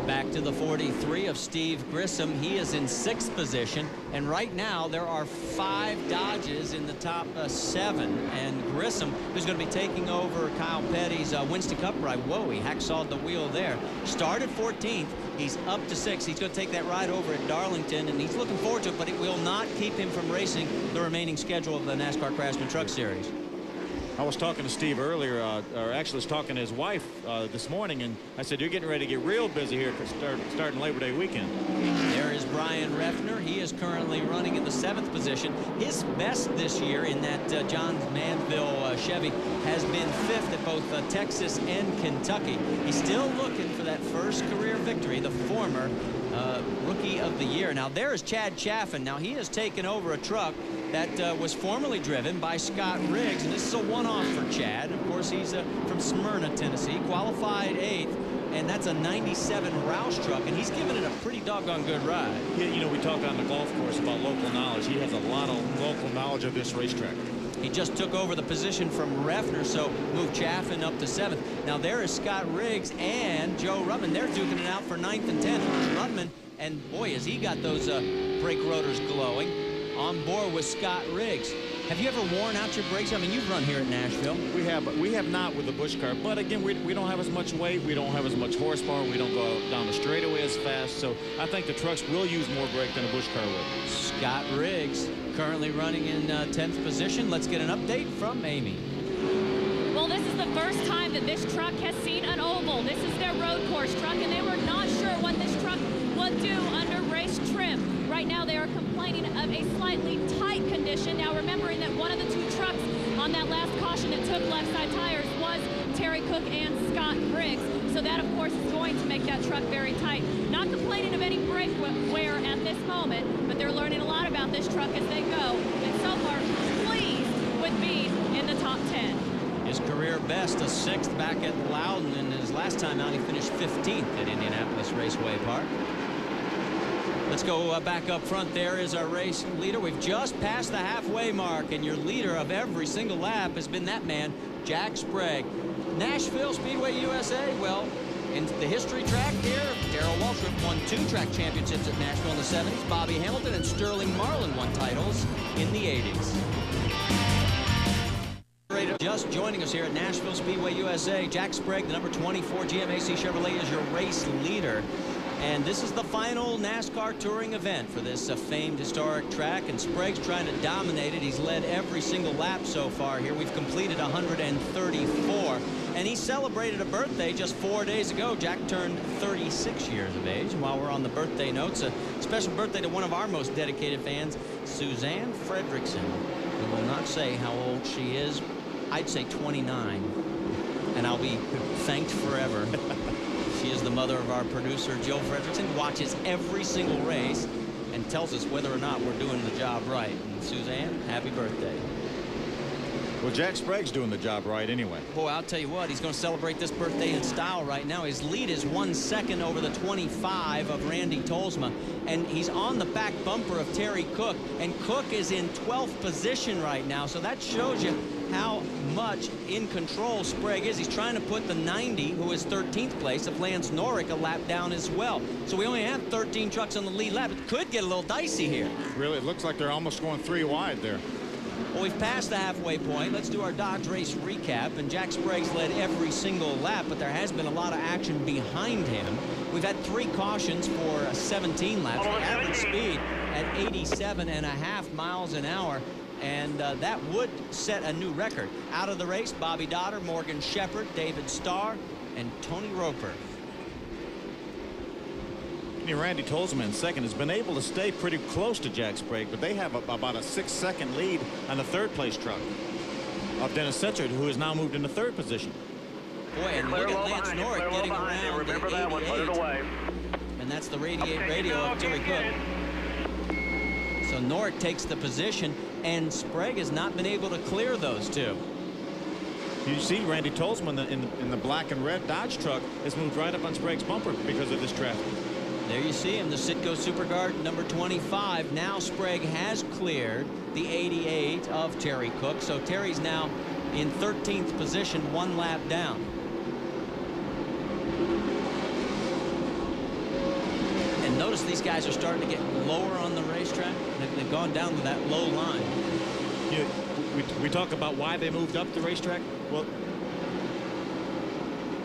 Back to the 43 of Steve Grissom. He is in 6th position, and right now there are 5 Dodges in the top 7, and Grissom, who's going to be taking over Kyle Petty's Winston Cup ride. Whoa, he hacksawed the wheel there. Started 14th. He's up to 6th. He's going to take that ride over at Darlington, and he's looking forward to it, but it will not keep him from racing the remaining schedule of the NASCAR Craftsman Truck Series. I was talking to Steve earlier, or actually was talking to his wife this morning, and I said, you're getting ready to get real busy here starting Labor Day weekend. There is Brian Reffner. He is currently running in the 7th position. His best this year in that Johns Manville Chevy has been 5th at both Texas and Kentucky. He's still looking for that first career victory, the former Rookie of the Year. Now there is Chad Chaffin. Now he has taken over a truck that was formerly driven by Scott Riggs, and this is a one-off for Chad. Of course, course, he's from Smyrna, Tennessee, qualified 8th, and that's a 97 Roush truck, and he's given it a pretty doggone good ride. Yeah, you know, we talk on the golf course about local knowledge. He has a lot of local knowledge of this racetrack. He just took over the position from Refner, so moved Chaffin up to 7th. Now there is Scott Riggs and Joe Rutman. They're duking it out for 9th and 10th. Rutman, and boy, has he got those brake rotors glowing. On board with Scott Riggs. Have you ever worn out your brakes? I mean, you've run here at Nashville. We have not with the Busch car, but again, we don't have as much weight, we don't have as much horsepower, we don't go down the straightaway as fast, so I think the trucks will use more brake than a Busch car will. Scott Riggs currently running in 10th position. Let's get an update from Amy. Well, this is the first time that this truck has seen an oval. This is their road course truck, and they were not sure what this truck would do under race trim. Right now, they are complaining of a slightly tight condition. Now, remembering that one of the 2 trucks on that last caution that took left side tires was Terry Cook and Scott Riggs. So that, of course, is going to make that truck very tight. Not complaining of any brake wear at this moment, but they're learning a lot about this truck as they go. And so far, pleased with being in the top 10. His career best, a 6th back at Loudon, and his last time out, he finished 15th at Indianapolis Raceway Park. Let's go back up front. There is our race leader. We've just passed the halfway mark, and your leader of every single lap has been that man, Jack Sprague. Nashville Speedway USA, well, in the history track here, Darrell Waltrip won 2 track championships at Nashville in the 70s. Bobby Hamilton and Sterling Marlin won titles in the 80s. Just joining us here at Nashville Speedway USA, Jack Sprague, the number 24 GMAC Chevrolet, is your race leader. And this is the final NASCAR touring event for this famed historic track, and Sprague's trying to dominate it. He's led every single lap so far here. We've completed 134, and he celebrated a birthday just 4 days ago. Jack turned 36 years of age. And while we're on the birthday notes, a special birthday to one of our most dedicated fans, Suzanne Fredrickson. We will not say how old she is. I'd say 29, and I'll be thanked forever. She is the mother of our producer, Joe Fredrickson, watches every single race and tells us whether or not we're doing the job right. And Suzanne, happy birthday. Well, Jack Sprague's doing the job right anyway. Boy, I'll tell you what, he's going to celebrate this birthday in style right now. His lead is 1 second over the 25 of Randy Tolsma, and he's on the back bumper of Terry Cook, and Cook is in 12th position right now, so that shows you how much in control Sprague is. He's trying to put the 90, who is 13th place, of Lance Norrick, a lap down as well. So we only have 13 trucks on the lead lap. It could get a little dicey here. Really, it looks like they're almost going 3 wide there. Well, we've passed the halfway point. Let's do our Dodge race recap. And Jack Sprague's led every single lap, but there has been a lot of action behind him. We've had 3 cautions for 17 laps. The average speed at 87.5 miles an hour. And that would set a new record. Out of the race, Bobby Dotter, Morgan Shepherd, David Starr, and Tony Roper. Randy Tolsma in second has been able to stay pretty close to Jack Sprague, but they have about a 6-second lead on the 3rd place truck of Dennis Setchard, who has now moved into 3rd position. Boy, and look at Lance Norrick getting around Remember that one, put it away. And that's the radiate radio of Terry Cook. So Norrick takes the position, and Sprague has not been able to clear those 2. You see Randy Tolsma in the black and red Dodge truck has moved right up on Sprague's bumper because of this traffic. There you see him, the Citgo Superguard number 25. Now Sprague has cleared the 88 of Terry Cook, so Terry's now in 13th position, 1 lap down. And notice these guys are starting to get lower on the racetrack. They've gone down to that low line. Yeah, we talk about why they moved up the racetrack. Well,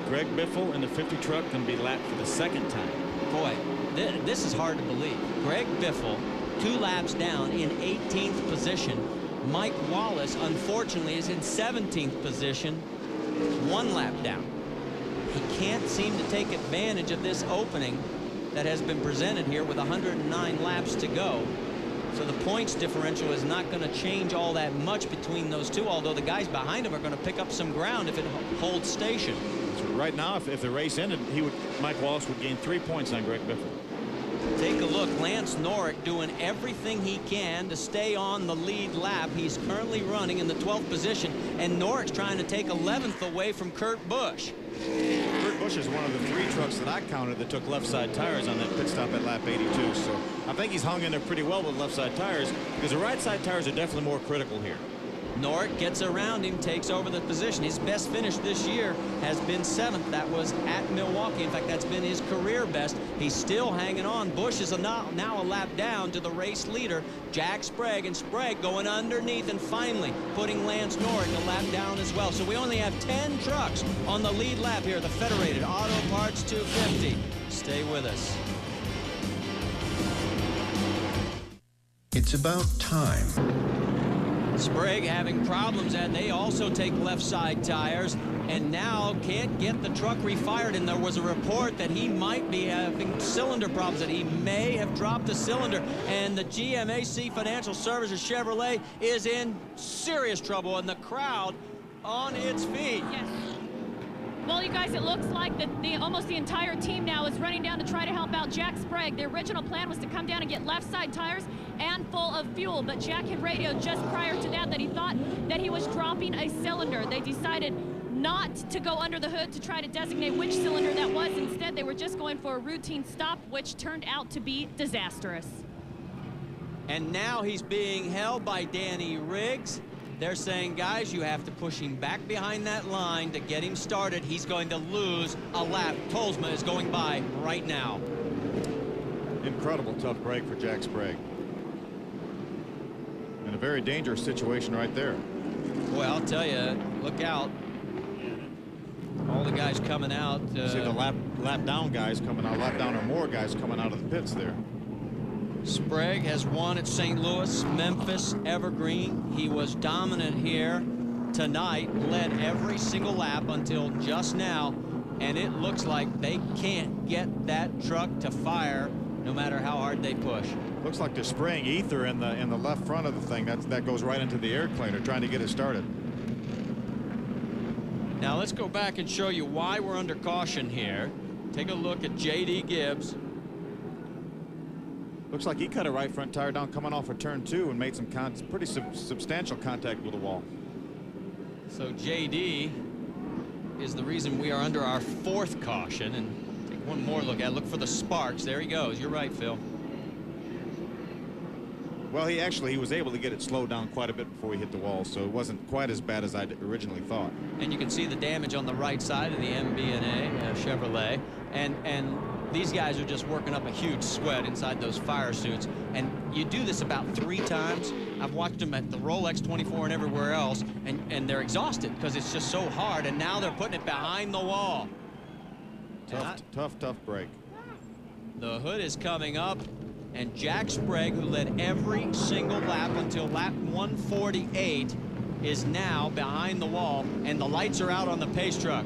Greg Biffle in the 50 truck can be lapped for the 2nd time. Boy, this is hard to believe. Greg Biffle, 2 laps down in 18th position. Mike Wallace, unfortunately, is in 17th position, 1 lap down. He can't seem to take advantage of this opening that has been presented here with 109 laps to go. So the points differential is not going to change all that much between those 2, although the guys behind him are going to pick up some ground if it holds station. So right now, if the race ended, Mike Wallace would gain 3 points on Greg Biffle. Take a look. Lance Norrick doing everything he can to stay on the lead lap. He's currently running in the 12th position, and Norrick's trying to take 11th away from Kurt Busch. Kurt Busch is one of the 3 trucks that I counted that took left side tires on that pit stop at lap 82. So I think he's hung in there pretty well with left side tires, because the right side tires are definitely more critical here. Norrick gets around him, takes over the position. His best finish this year has been 7th. That was at Milwaukee. In fact, that's been his career best. He's still hanging on. Busch is now a lap down to the race leader, Jack Sprague, and Sprague going underneath and finally putting Lance Norrick a lap down as well. So we only have 10 trucks on the lead lap here, the Federated Auto Parts 250. Stay with us. It's about time. Sprague having problems, and they also take left side tires and now can't get the truck refired. And there was a report that he might be having cylinder problems, that he may have dropped a cylinder, and the GMAC Financial Services Chevrolet is in serious trouble, and the crowd on its feet. Yes. Well, you guys, it looks like almost the entire team now is running down to try to help out Jack Sprague. The original plan was to come down and get left side tires and full of fuel, but Jack had radioed just prior to that he thought that he was dropping a cylinder. They decided not to go under the hood to try to designate which cylinder that was. Instead, they were just going for a routine stop, which turned out to be disastrous. And now he's being held by Danny Riggs. They're saying, guys, you have to push him back behind that line to get him started. He's going to lose a lap. Tolsma is going by right now. Incredible tough break for Jack Sprague. In a very dangerous situation right there. Boy, I'll tell you, look out. All the guys coming out. See the lap down guys coming out, lap down or more guys coming out of the pits there. Sprague has won at St. Louis, Memphis, Evergreen. He was dominant here tonight, led every single lap until just now, and it looks like they can't get that truck to fire no matter how hard they push. Looks like they're spraying ether in the left front of the thing. That goes right into the air cleaner, trying to get it started. Now let's go back and show you why we're under caution here. Take a look at J.D. Gibbs. Looks like he cut a right front tire down coming off of turn 2 and made some pretty substantial contact with the wall. So J.D. is the reason we are under our 4th caution. And take one more look at it. Look for the sparks. There he goes. You're right, Phil. Well, he was able to get it slowed down quite a bit before he hit the wall, so it wasn't quite as bad as I originally thought. And you can see the damage on the right side of the MB&A Chevrolet, and these guys are just working up a huge sweat inside those fire suits. And you do this about 3 times. I've watched them at the Rolex 24 and everywhere else, and they're exhausted because it's just so hard. And now they're putting it behind the wall. Tough break. The hood is coming up, and Jack Sprague, who led every single lap until lap 148, is now behind the wall, and the lights are out on the pace truck.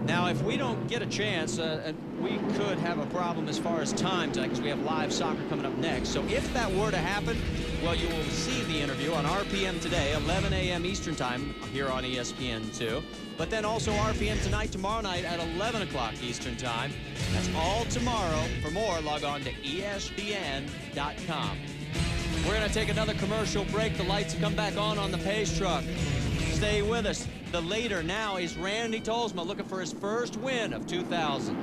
Now, if we don't get a chance, we could have a problem as far as time tonight, because we have live soccer coming up next. So if that were to happen, well, you will see the interview on RPM today, 11 a.m. Eastern time here on ESPN2. But then also RPM tonight, tomorrow night at 11 o'clock Eastern time. That's all tomorrow. For more, log on to ESPN.com. We're going to take another commercial break. The lights come back on the pace truck. Stay with us. The leader now is Randy Tolsma, looking for his first win of 2000.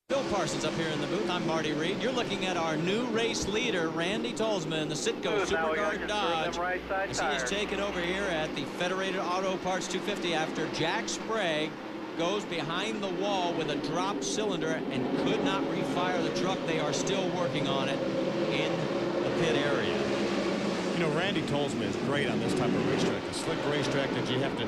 Bill Parsons up here in the booth. I'm Marty Reed. You're looking at our new race leader, Randy Tolsma, in the Citgo Superguard Dodge. As he is taken over here at the Federated Auto Parts 250 after Jack Sprague goes behind the wall with a dropped cylinder and could not refire the truck. They are still working on it in the pit area. You know, Randy Tolsma is great on this type of racetrack, a slick racetrack that you have to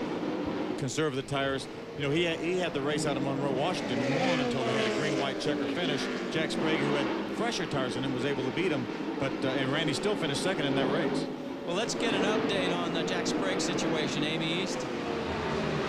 conserve the tires. You know, he had the race out of Monroe, Washington, won until he had a green-white checker finish. Jack Sprague, who had fresher tires than him, was able to beat him, but and Randy still finished second in that race. Well, let's get an update on the Jack Sprague situation, Amy East.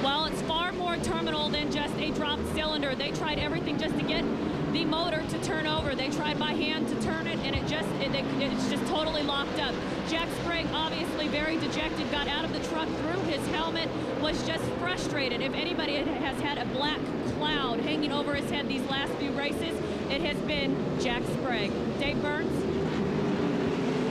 Well, it's far more terminal than just a dropped cylinder. They tried everything just to get the motor to turn over. They tried by hand to turn it, and it's just totally locked up. Jack Sprague, obviously very dejected, got out of the truck, threw his helmet, was just frustrated. If anybody has had a black cloud hanging over his head these last few races, it has been Jack Sprague. Dave Burns?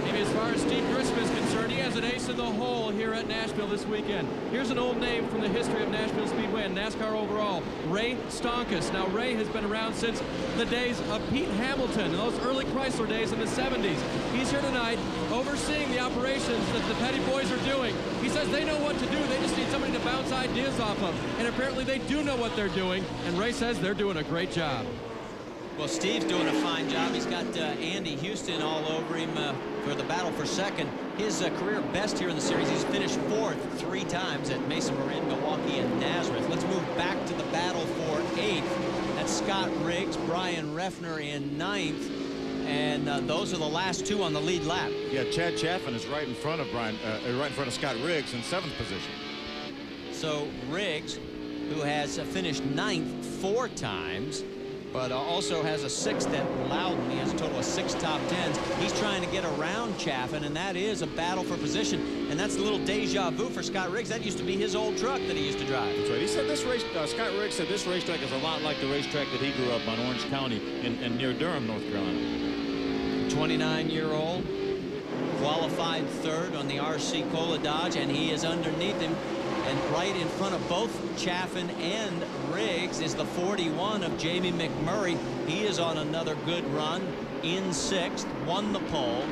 Maybe as far as Steve Grisham is concerned, he has an ace in the hole here at Nashville this weekend. Here's an old name from the history of Nashville Speedway and NASCAR overall, Ray Stonkus. Now, Ray has been around since the days of Pete Hamilton, those early Chrysler days in the 70s. He's here tonight overseeing the operations that the Petty boys are doing. He says they know what to do. They just need somebody to bounce ideas off of. And apparently they do know what they're doing. And Ray says they're doing a great job. Well, Steve's doing a fine job. He's got Andy Houston all over him for the battle for second. His career best here in the series. He's finished 4th 3 times at Mesa Marin, Milwaukee, and Nazareth. Let's move back to the battle for 8th. That's Scott Riggs, Brian Reffner in 9th. And those are the last 2 on the lead lap. Yeah, Chad Chaffin is right in front of right in front of Scott Riggs in 7th position. So Riggs, who has finished 9th 4 times, but also has a 6th at Loudon. He has a total of 6 top 10s. He's trying to get around Chaffin, and that is a battle for position. And that's a little deja vu for Scott Riggs. That used to be his old truck that he used to drive. That's right. He said this race, Scott Riggs said this racetrack is a lot like the racetrack that he grew up on, Orange County in near Durham, North Carolina. 29-year-old, qualified 3rd on the RC Cola Dodge, and he is underneath him. And right in front of both Chaffin and Riggs is the 41 of Jamie McMurray. He is on another good run in 6th, won the pole.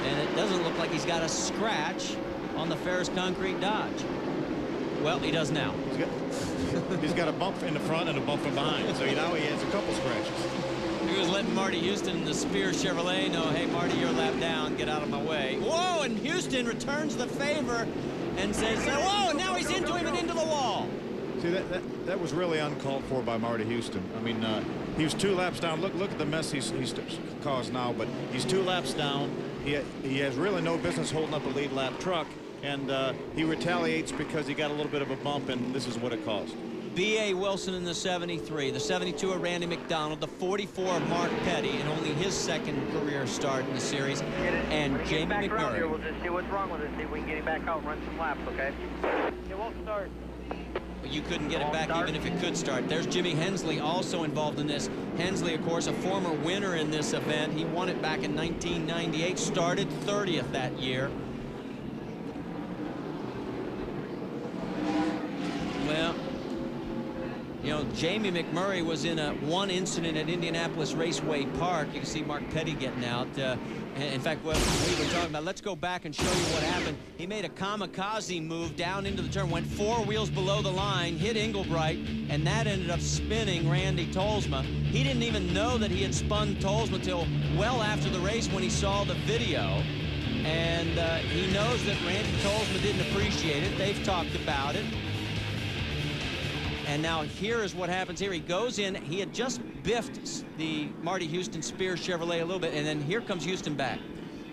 And it doesn't look like he's got a scratch on the Ferris Concrete Dodge. Well, he does now. He's got a bump in the front and a bump from behind. So now he has a couple scratches. He was letting Marty Houston in the Spear Chevrolet know, hey, Marty, you're a lap down. Get out of my way. Whoa, and Houston returns the favor and says, whoa, now he's into him and into the wall. See, that was really uncalled for by Marty Houston. I mean, he was 2 laps down. Look at the mess he's caused now, but he's 2 laps down. He has really no business holding up a lead lap truck, and he retaliates because he got a little bit of a bump, and this is what it caused. B.A. Wilson in the 73, the 72 of Randy McDonald, the 44 of Mark Petty, and only his 2nd career start in the series, and Jamie McMurray. We'll just see what's wrong with it, see if we can get him back out and run some laps, okay? It won't start. You couldn't get it back even if it could start. There's Jimmy Hensley also involved in this. Hensley, of course, a former winner in this event. He won it back in 1998, started 30th that year. Well, you know, Jamie McMurray was in one incident at Indianapolis Raceway Park. You can see Mark Petty getting out. In fact, what we were talking about, let's go back and show you what happened. He made a kamikaze move down into the turn, went 4 wheels below the line, hit Englebright, and that ended up spinning Randy Tolsma. He didn't even know that he had spun Tolsma until well after the race when he saw the video. And he knows that Randy Tolsma didn't appreciate it. They've talked about it. And now here is what happens here. He goes in. He had just biffed the Marty Houston Spear Chevrolet a little bit, and then here comes Houston back.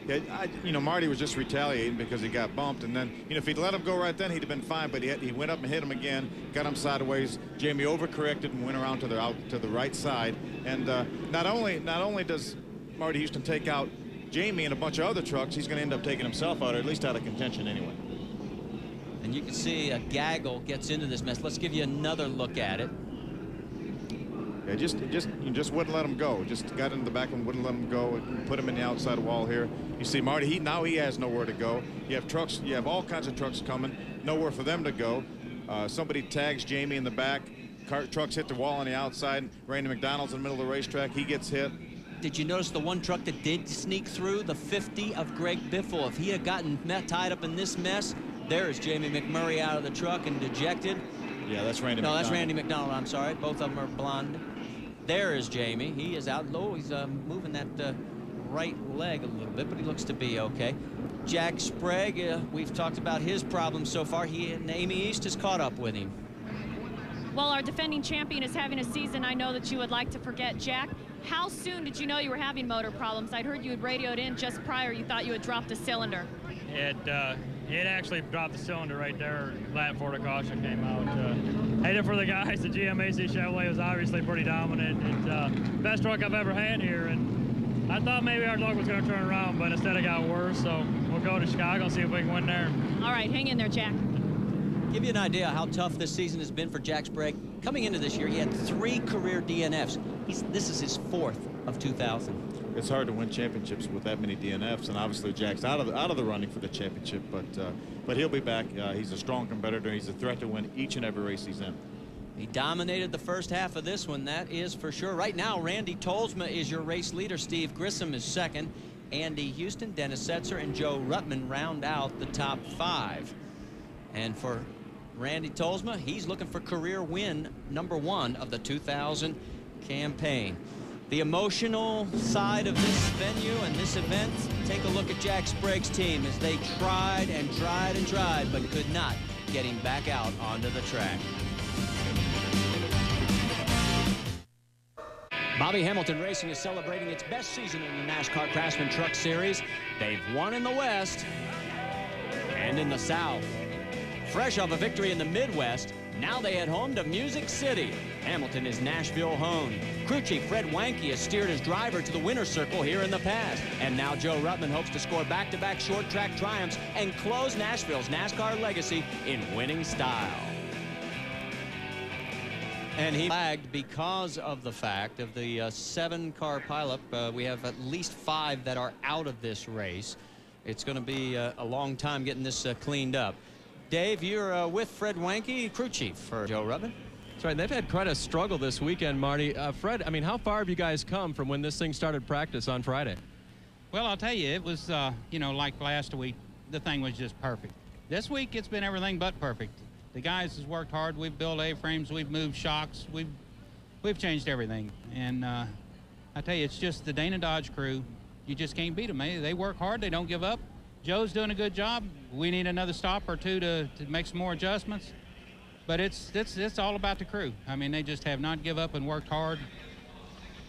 Yeah, you know, Marty was just retaliating because he got bumped, and then, you know, if he'd let him go right then, he'd have been fine. But he went up and hit him again, got him sideways. Jamie overcorrected and went around to the right side. And not only does Marty Houston take out Jamie and a bunch of other trucks, he's going to end up taking himself out, or at least out of contention anyway. And you can see a gaggle gets into this mess. Let's give you another look at it. Yeah, you just wouldn't let him go. Just got into the back and wouldn't let him go. And put him in the outside wall here. You see Marty, now he has nowhere to go. You have trucks, you have all kinds of trucks coming, nowhere for them to go. Somebody tags Jamie in the back. Trucks hit the wall on the outside. Randy McDonald's in the middle of the racetrack. He gets hit. Did you notice the one truck that did sneak through? The 50 of Greg Biffle. If he had gotten tied up in this mess, there is Jamie McMurray out of the truck and dejected. Yeah, that's Randy McDonald. No, that's Randy McDonald. I'm sorry. Both of them are blonde. There is Jamie. He is out low. He's moving that right leg a little bit, but he looks to be okay. Jack Sprague, we've talked about his problems so far. He and Amy East has caught up with him. Well, our defending champion is having a season I know that you would like to forget. Jack, how soon did you know you were having motor problems? I'd heard you had radioed in just prior. You thought you had dropped a cylinder. It actually dropped the cylinder right there right before the caution came out. Hated for the guys. The GMAC Chevrolet was obviously pretty dominant. It's best truck I've ever had here, and I thought maybe our luck was going to turn around, but instead it got worse. So we'll go to Chicago and see if we can win there. All right, hang in there, Jack. Give you an idea how tough this season has been for Jack Sprague. Coming into this year, he had 3 career DNFs. This is his 4th of 2000. It's hard to win championships with that many DNFs, and obviously Jack's out of the running for the championship, but he'll be back. He's a strong competitor. He's a threat to win each and every race he's in. He dominated the first half of this one, that is for sure. Right now, Randy Tolsma is your race leader. Steve Grissom is second. Andy Houston, Dennis Setzer, and Joe Ruttman round out the top 5. And for Randy Tolsma, he's looking for career win #1 of the 2000 campaign. The emotional side of this venue and this event, take a look at Jack Sprague's team as they tried and tried and tried, but could not get him back out onto the track. Bobby Hamilton Racing is celebrating its best season in the NASCAR Craftsman Truck Series. They've won in the West and in the South. Fresh off a victory in the Midwest, now they head home to Music City. Hamilton is Nashville honed. Crew chief Fred Wanke has steered his driver to the winner's circle here in the past. And now Joe Ruttman hopes to score back-to-back short track triumphs and close Nashville's NASCAR legacy in winning style. And he flagged because of the fact of the 7-car pileup. We have at least 5 that are out of this race. It's going to be a long time getting this cleaned up. Dave, you're with Fred Wanke, crew chief for Joe Ruttman. That's right. They've had quite a struggle this weekend, Marty. Fred, I mean, how far have you guys come from when this thing started practice on Friday? Well, I'll tell you, it was, you know, like last week, the thing was just perfect. This week, it's been everything but perfect. The guys has worked hard. We've built A-frames. We've moved shocks. We've changed everything. And I tell you, it's just the Dana Dodge crew. You just can't beat them. They work hard. They don't give up. Joe's doing a good job. We need another stop or two to make some more adjustments. But it's all about the crew. I mean, they just have not give up and worked hard.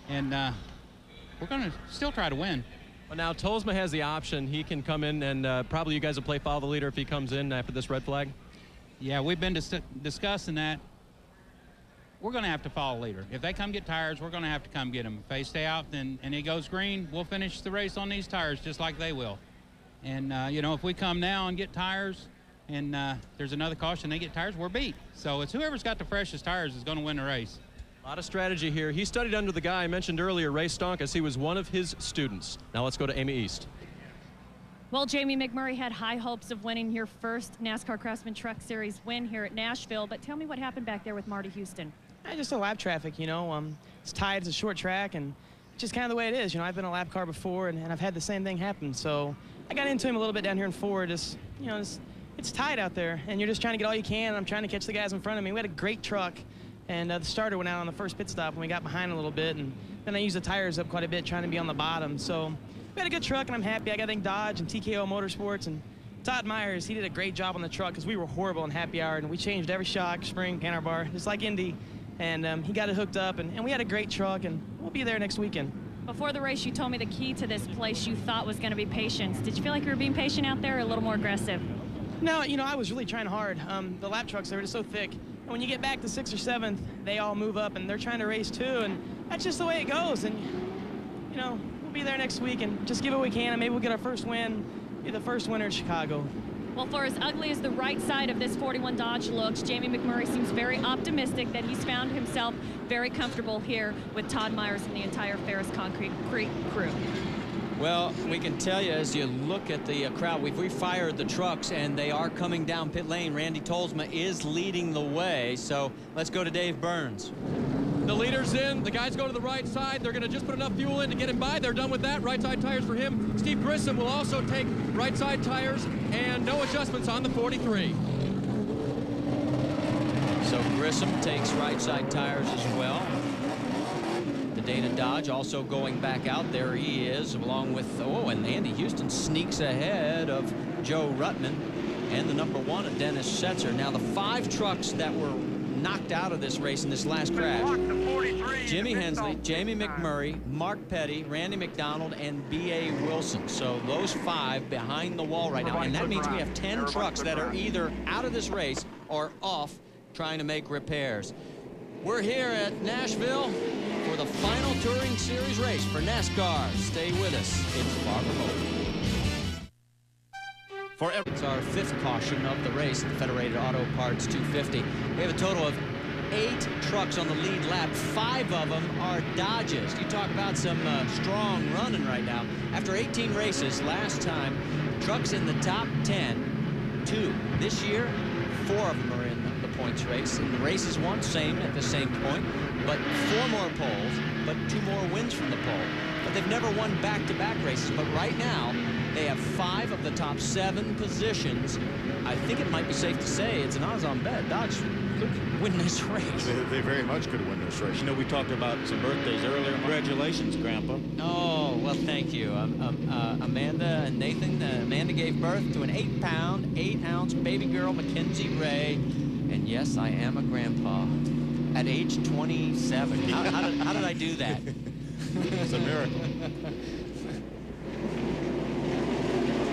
And we're going to still try to win. Well, now Tolsma has the option. He can come in and probably you guys will play follow the leader if he comes in after this red flag. Yeah, we've been discussing that. We're going to have to follow leader. If they come get tires, we're going to have to come get them. If they stay out and it goes green, we'll finish the race on these tires just like they will. And, you know, if we come now and get tires and there's another caution, they get tires, we're beat. So it's whoever's got the freshest tires is going to win the race. A lot of strategy here. He studied under the guy I mentioned earlier, Ray Stonkus. He was one of his students. Now let's go to Amy East. Well, Jamie McMurray had high hopes of winning your first NASCAR Craftsman Truck Series win here at Nashville, but tell me what happened back there with Marty Houston. Just a lap traffic, you know. It's tight, it's a short track, and it's just kind of the way it is. You know, I've been a lap car before, and I've had the same thing happen. So I got into him a little bit down here in Ford. Just, you know, it's tight out there, and you're just trying to get all you can. I'm trying to catch the guys in front of me. We had a great truck, and the starter went out on the first pit stop, and we got behind a little bit, and then I used the tires up quite a bit trying to be on the bottom. So we had a good truck, and I'm happy. I got to thank Dodge and TKO Motorsports, and Todd Myers. He did a great job on the truck because we were horrible in happy hour, and we changed every shock, spring, handlebar bar, just like Indy. And he got it hooked up, and we had a great truck, and we'll be there next weekend. Before the race, you told me the key to this place you thought was going to be patience. Did you feel like you were being patient out there or a little more aggressive? No, you know, I was really trying hard. The lap trucks, they were just so thick. And when you get back to 6th or 7th, they all move up, and they're trying to race too, and that's just the way it goes. And, you know, we'll be there next week and just give it what we can, and maybe we'll get our first win, be the first winner in Chicago. Well, for as ugly as the right side of this 41 Dodge looks, Jamie McMurray seems very optimistic that he's found himself very comfortable here with Todd Myers and the entire Ferris Concrete crew. Well, we can tell you as you look at the crowd, we've refired the trucks and they are coming down pit lane. Randy Tolsma is leading the way, so let's go to Dave Burns. The leader's in. The guys go to the right side. They're going to just put enough fuel in to get him by. They're done with that. Right side tires for him. Steve Grissom will also take right side tires and no adjustments on the 43. So Grissom takes right side tires as well. The Dana Dodge also going back out. There he is, along with, and Andy Houston sneaks ahead of Joe Ruttman and the #1 of Dennis Setzer. Now the 5 trucks that were knocked out of this race in this last crash: Jimmy Hensley, Jamie McMurray, Mark Petty, Randy McDonald, and B.A. Wilson. So those 5 behind the wall right now. And that means we have 10 trucks that are either out of this race or off trying to make repairs. We're here at Nashville for the final Touring Series race for NASCAR. Stay with us. It's Far From Over. It's our 5th caution of the race at the Federated Auto Parts 250. We have a total of 8 trucks on the lead lap. 5 of them are Dodges. You talk about some strong running right now. After 18 races last time, trucks in the top 10, 2. This year, 4 of them are in the points race. And the races won same at the same point, but 4 more poles, but 2 more wins from the pole. But they've never won back-to-back races. But right now, they have 5 of the top 7 positions. I think it might be safe to say it's an odds-on bet. Dodge could win this race. They very much could win this race. You know, we talked about some birthdays earlier. Congratulations, Grandpa. Oh, well, thank you. Amanda and Nathan. Amanda gave birth to an 8-pound, 8-ounce baby girl, Mackenzie Ray. And yes, I am a grandpa at age 27. How did I do that? It's a miracle.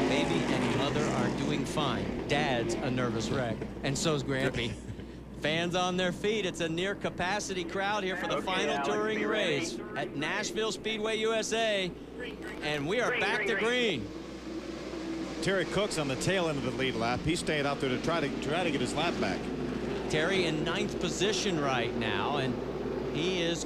Baby and mother are doing fine. Dad's a nervous wreck, and so's Grampy. Fans on their feet. It's a near capacity crowd here for the final touring race at Nashville Speedway, USA. And we are back to green. Terry Cook's on the tail end of the lead lap. He stayed out there to try to get his lap back. Terry in 9th position right now, and he is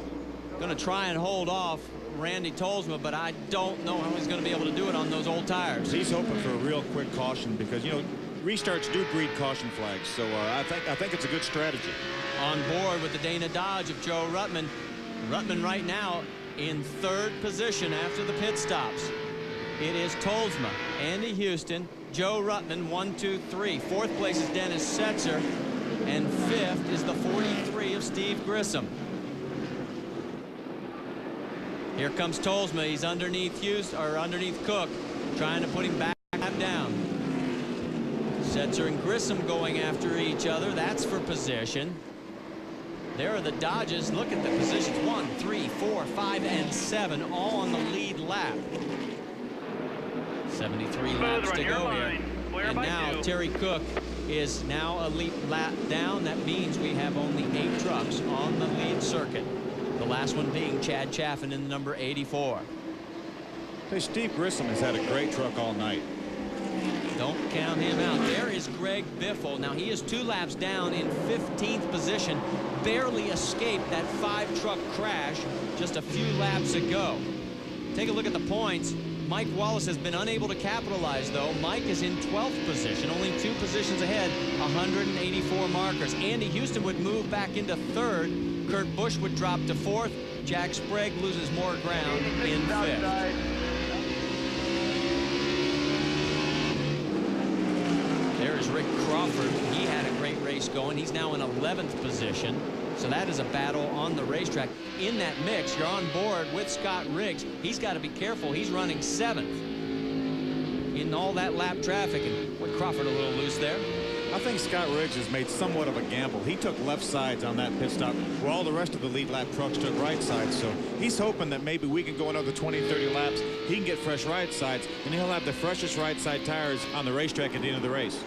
going to try and hold off Randy Tolsma, but I don't know how he's going to be able to do it on those old tires. He's hoping for a real quick caution because, you know, restarts do breed caution flags, so I think it's a good strategy. On board with the Dana Dodge of Joe Ruttman. Ruttman right now in 3rd position after the pit stops. It is Tolsma, Andy Houston, Joe Ruttman, 1, 2, 3. 4th place is Dennis Setzer, and 5th is the 43 of Steve Grissom. Here comes Tolsma. He's underneath underneath Cook, trying to put him back down. Setzer and Grissom going after each other. That's for position. There are the Dodges. Look at the positions. 1, 3, 4, 5, and 7, all on the lead lap. 73 laps to go here. And now Terry Cook is now a lead lap down. That means we have only 8 trucks on the lead circuit. The last one being Chad Chaffin in the number 84. Hey, Steve Grissom has had a great truck all night. Don't count him out. There is Greg Biffle. Now he is 2 laps down in 15th position. Barely escaped that 5-truck crash just a few laps ago. Take a look at the points. Mike Wallace has been unable to capitalize, though. Mike is in 12th position, only 2 positions ahead, 184 markers. Andy Houston would move back into 3rd. Kurt Busch would drop to 4th. Jack Sprague loses more ground in 5th. There is Rick Crawford. He had a great race going. He's now in 11th position. So that is a battle on the racetrack. In that mix, you're on board with Scott Riggs. He's got to be careful. He's running 7th in all that lap traffic. And with Crawford a little loose there. I think Scott Riggs has made somewhat of a gamble. He took left sides on that pit stop where all the rest of the lead lap trucks took right sides. So he's hoping that maybe we can go another 20, 30 laps. He can get fresh right sides, and he'll have the freshest right side tires on the racetrack at the end of the race.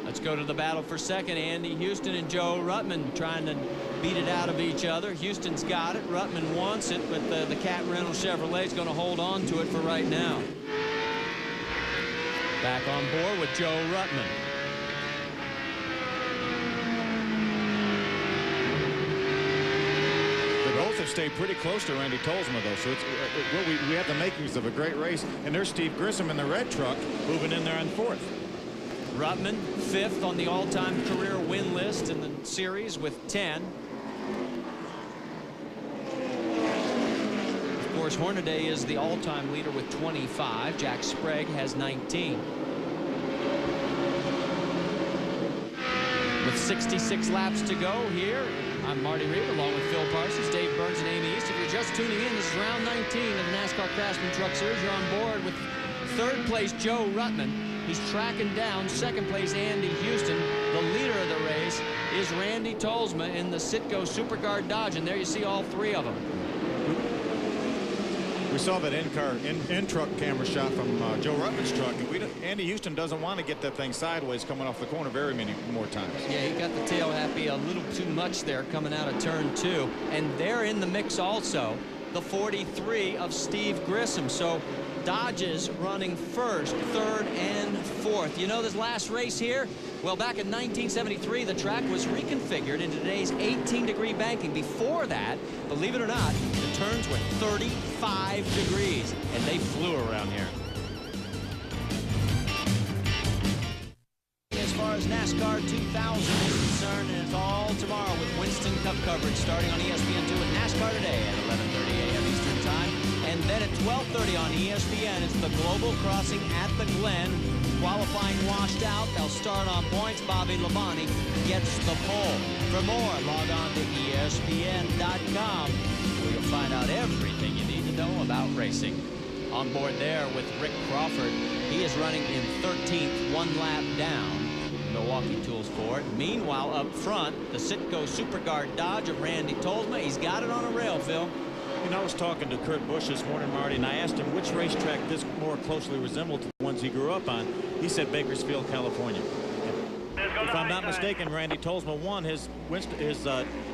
Let's go to the battle for second. Andy Houston and Joe Ruttman trying to beat it out of each other. Houston's got it. Ruttman wants it, but the Cat Reynolds Chevrolet is going to hold on to it for right now. Back on board with Joe Ruttman. Have stayed pretty close to Randy Tolsma, though, so we have the makings of a great race. And there's Steve Grissom in the red truck moving in there on 4th. Ruttman 5th on the all-time career win list in the series with 10. Of course, Hornaday is the all-time leader with 25. Jack Sprague has 19. With 66 laps to go here, I'm Marty Reed along with Phil Parsons, Dave Burns, and Amy East. If you're just tuning in, this is round 19 of the NASCAR Craftsman Truck Series. You're on board with 3rd place Joe Ruttman. He's tracking down 2nd place Andy Houston. The leader of the race is Randy Tolsma in the Citgo Superguard Dodge, and there you see all 3 of them. We saw that in-truck camera shot from Joe Ruttman's truck, and Andy Houston doesn't want to get that thing sideways coming off the corner very many more times. Yeah, he got the tail happy a little too much there coming out of turn 2. And they're in the mix also, the 43 of Steve Grissom. So Dodges running first, third, and fourth. You know this last race here? Well, back in 1973, the track was reconfigured into today's 18-degree banking. Before that, believe it or not, the turns were 35 degrees, and they flew around here. As far as NASCAR 2000 is concerned, and it's all tomorrow with Winston Cup coverage starting on ESPN2 with NASCAR Today at 11:30 a.m. Eastern Time. And then at 12:30 on ESPN, it's the Global Crossing at the Glen. Qualifying washed out. They'll start on points. Bobby Labonte gets the pole. For more, log on to ESPN.com, where you'll find out everything you need to know about racing. On board there with Rick Crawford. He is running in 13th, one lap down. Milwaukee Tools Ford. Meanwhile, up front, the Citgo Superguard Dodge of Randy Tolsma. He's got it on a rail, Phil. You know, I was talking to Kurt Busch this morning, Marty, and I asked him which racetrack this more closely resembled to the ones he grew up on. He said Bakersfield, California. If I'm not mistaken, Randy Tolsma won his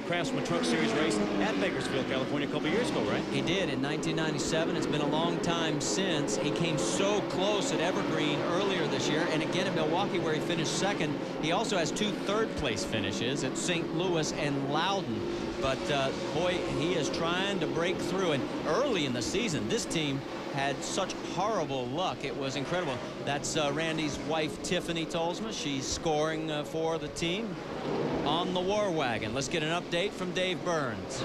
Craftsman Truck Series race at Bakersfield, California a couple years ago, right? He did in 1997. It's been a long time since. He came so close at Evergreen earlier this year, and again at Milwaukee where he finished second. He also has 2 third-place finishes at St. Louis and Loudon. But boy, he is trying to break through. And early in the season, this team had such horrible luck. It was incredible. That's Randy's wife, Tiffany Tolsma. She's scoring for the team on the War Wagon. Let's get an update from Dave Burns.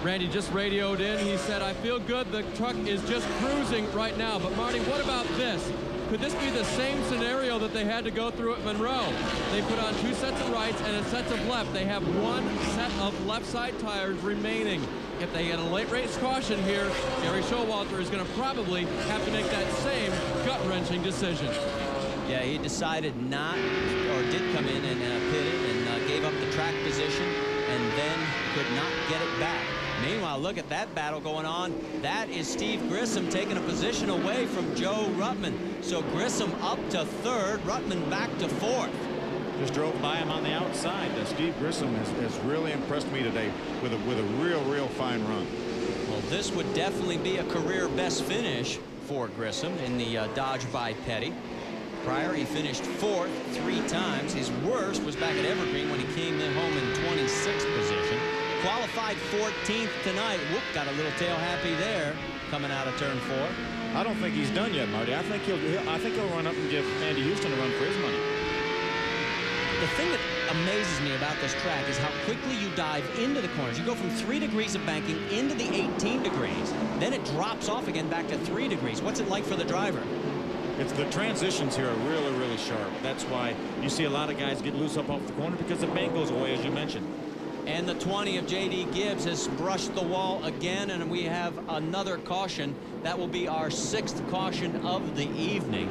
Randy just radioed in. He said, I feel good. The truck is just cruising right now. But Marty, what about this? Could this be the same scenario that they had to go through at Monroe? They put on 2 sets of rights and a set of left. They have 1 set of left side tires remaining. If they get a late race caution here, Jerry Showalter is going to probably have to make that same gut-wrenching decision. Yeah, he decided not, or did come in and pitted and gave up the track position and then could not get it back. Meanwhile, look at that battle going on. That is Steve Grissom taking a position away from Joe Ruttman. So Grissom up to 3rd, Ruttman back to 4th. Just drove by him on the outside. Steve Grissom has really impressed me today with a real fine run. Well, this would definitely be a career best finish for Grissom in the Dodge by Petty. Prior, he finished 4th 3 times. His worst was back at Evergreen when he came in home in 26th position. Qualified 14th tonight. Whoop, got a little tail happy there coming out of turn 4. I don't think he's done yet, Marty. I think he'll run up and give Andy Houston a run for his money. The thing that amazes me about this track is how quickly you dive into the corners. You go from 3 degrees of banking into the 18 degrees. Then it drops off again back to 3 degrees. What's it like for the driver? It's the transitions here are really sharp. That's why you see a lot of guys get loose up off the corner because the bank goes away, as you mentioned. And the 20 of J.D. Gibbs has brushed the wall again, and we have another caution. That will be our 6th caution of the evening.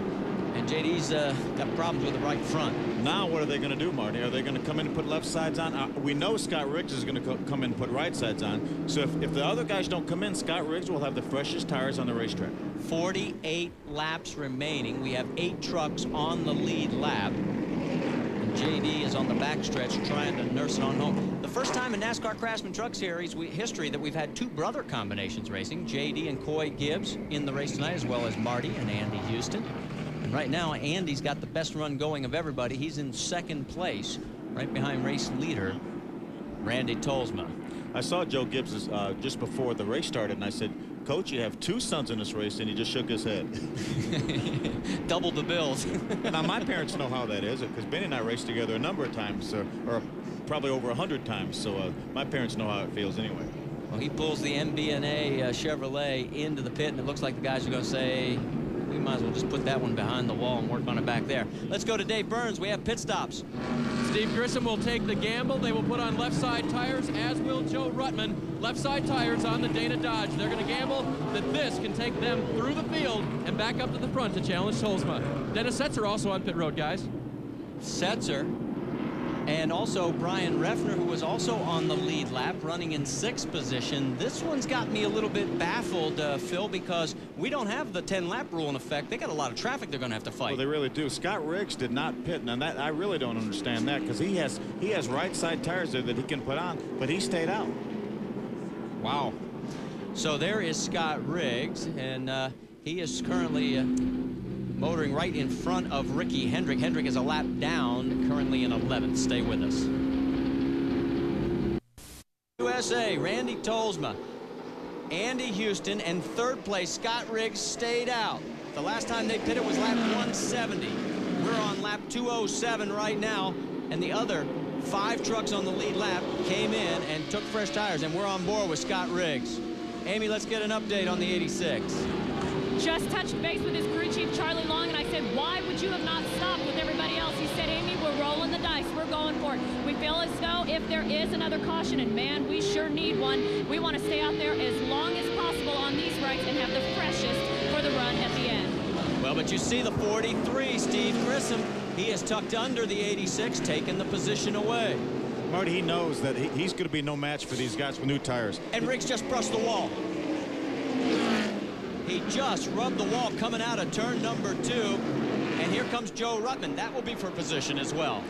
And J.D.'s got problems with the right front. Now what are they going to do, Marty? Are they going to come in and put left sides on? We know Scott Riggs is going to come in and put right sides on. So if the other guys don't come in, Scott Riggs will have the freshest tires on the racetrack. 48 laps remaining. We have 8 trucks on the lead lap. JD is on the backstretch trying to nurse it on home. The first time in NASCAR Craftsman Truck Series history that we've had 2 brother combinations racing. JD and Coy Gibbs in the race tonight, as well as Marty and Andy Houston. And right now, Andy's got the best run going of everybody. He's in 2nd place, right behind race leader Randy Tolsma. I saw Joe Gibbs just before the race started, and I said, Coach, you have 2 sons in this race, and he just shook his head. Double the bills. Now, my parents know how that is, because Benny and I raced together a number of times, or probably over 100 times, so my parents know how it feels anyway. Well, he pulls the MB&A Chevrolet into the pit, and it looks like the guys are going to say, we might as well just put that one behind the wall and work on it back there. Let's go to Dave Burns. We have pit stops. Steve Grissom will take the gamble. They will put on left side tires, as will Joe Ruttman. Left side tires on the Dana Dodge. They're going to gamble that this can take them through the field and back up to the front to challenge Tolsma. Dennis Setzer also on pit road, guys. Setzer. And also Brian Reffner, who was also on the lead lap, running in 6th position. This one's got me a little bit baffled, Phil, because we don't have the 10-lap rule in effect. They got a lot of traffic they're going to have to fight. Well, they really do. Scott Riggs did not pit, and that I really don't understand that, because he has right side tires there that he can put on, but he stayed out. Wow. So there is Scott Riggs, and He is currently motoring right in front of Ricky Hendrick. Hendrick is a lap down, currently in 11th. Stay with us. USA, Randy Tolsma, Andy Houston, and third place Scott Riggs stayed out. The last time they pitted was lap 170. We're on lap 207 right now, and the other 5 trucks on the lead lap came in and took fresh tires, and we're on board with Scott Riggs. Amy, let's get an update on the 86. Just touched base with his crew chief, Charlie Long, and I said, why would you have not stopped with everybody else? He said, Amy, we're rolling the dice. We're going for it. We feel as though if there is another caution, and man, we sure need one, we want to stay out there as long as possible on these rights and have the freshest for the run at the end. Well, but you see the 43, Steve Grissom. He is tucked under the 86, taking the position away. Marty, he knows that he's going to be no match for these guys with new tires. And Riggs just brushed the wall. He just rubbed the wall coming out of turn number 2. And here comes Joe Ruttman. That will be for position as well.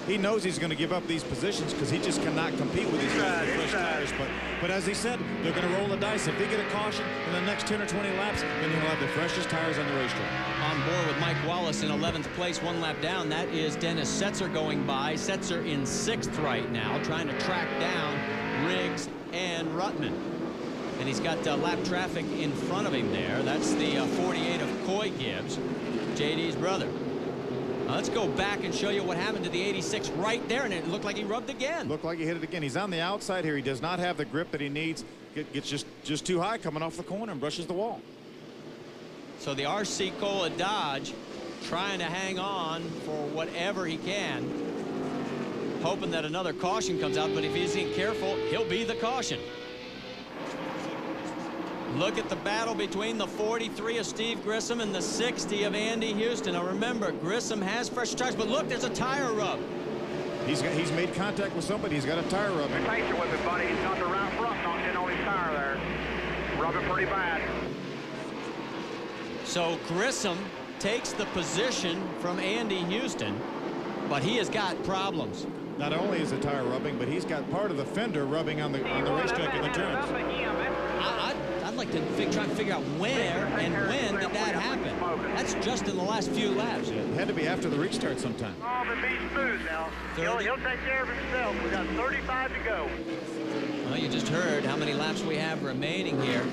He knows he's going to give up these positions because he just cannot compete with these guys with fresh tires. But as he said, they're going to roll the dice. If they get a caution in the next 10 or 20 laps, then he'll have the freshest tires on the racetrack. On board with Mike Wallace in 11th place, 1 lap down. That is Dennis Setzer going by. Setzer in 6th right now, trying to track down Riggs and Ruttman. And he's got lap traffic in front of him there. That's the 48 of Coy Gibbs, JD's brother. Let's go back and show you what happened to the 86 right there, and it looked like he rubbed again. Looked like he hit it again. He's on the outside here. He does not have the grip that he needs. Gets just too high coming off the corner and brushes the wall. So the RC Cola Dodge trying to hang on for whatever he can, hoping that another caution comes out, but if he isn't careful, he'll be the caution. Look at the battle between the 43 of Steve Grissom and the 60 of Andy Houston. Now remember, Grissom has fresh tires, but look, there's a tire rub. He's made contact with somebody. He's got a tire rub. Be patient with it, buddy. He's got the right front knocked in on his tire there. Rubbing pretty bad. So Grissom takes the position from Andy Houston, but he has got problems. Not only is the tire rubbing, but he's got part of the fender rubbing on the racetrack in the turns. I'd like to try and figure out where and when did that happen. That's just in the last few laps. Yeah, it had to be after the restart sometime. Oh, but be smooth now. He'll take care of himself. We got 35 to go. Well, you just heard how many laps we have remaining here.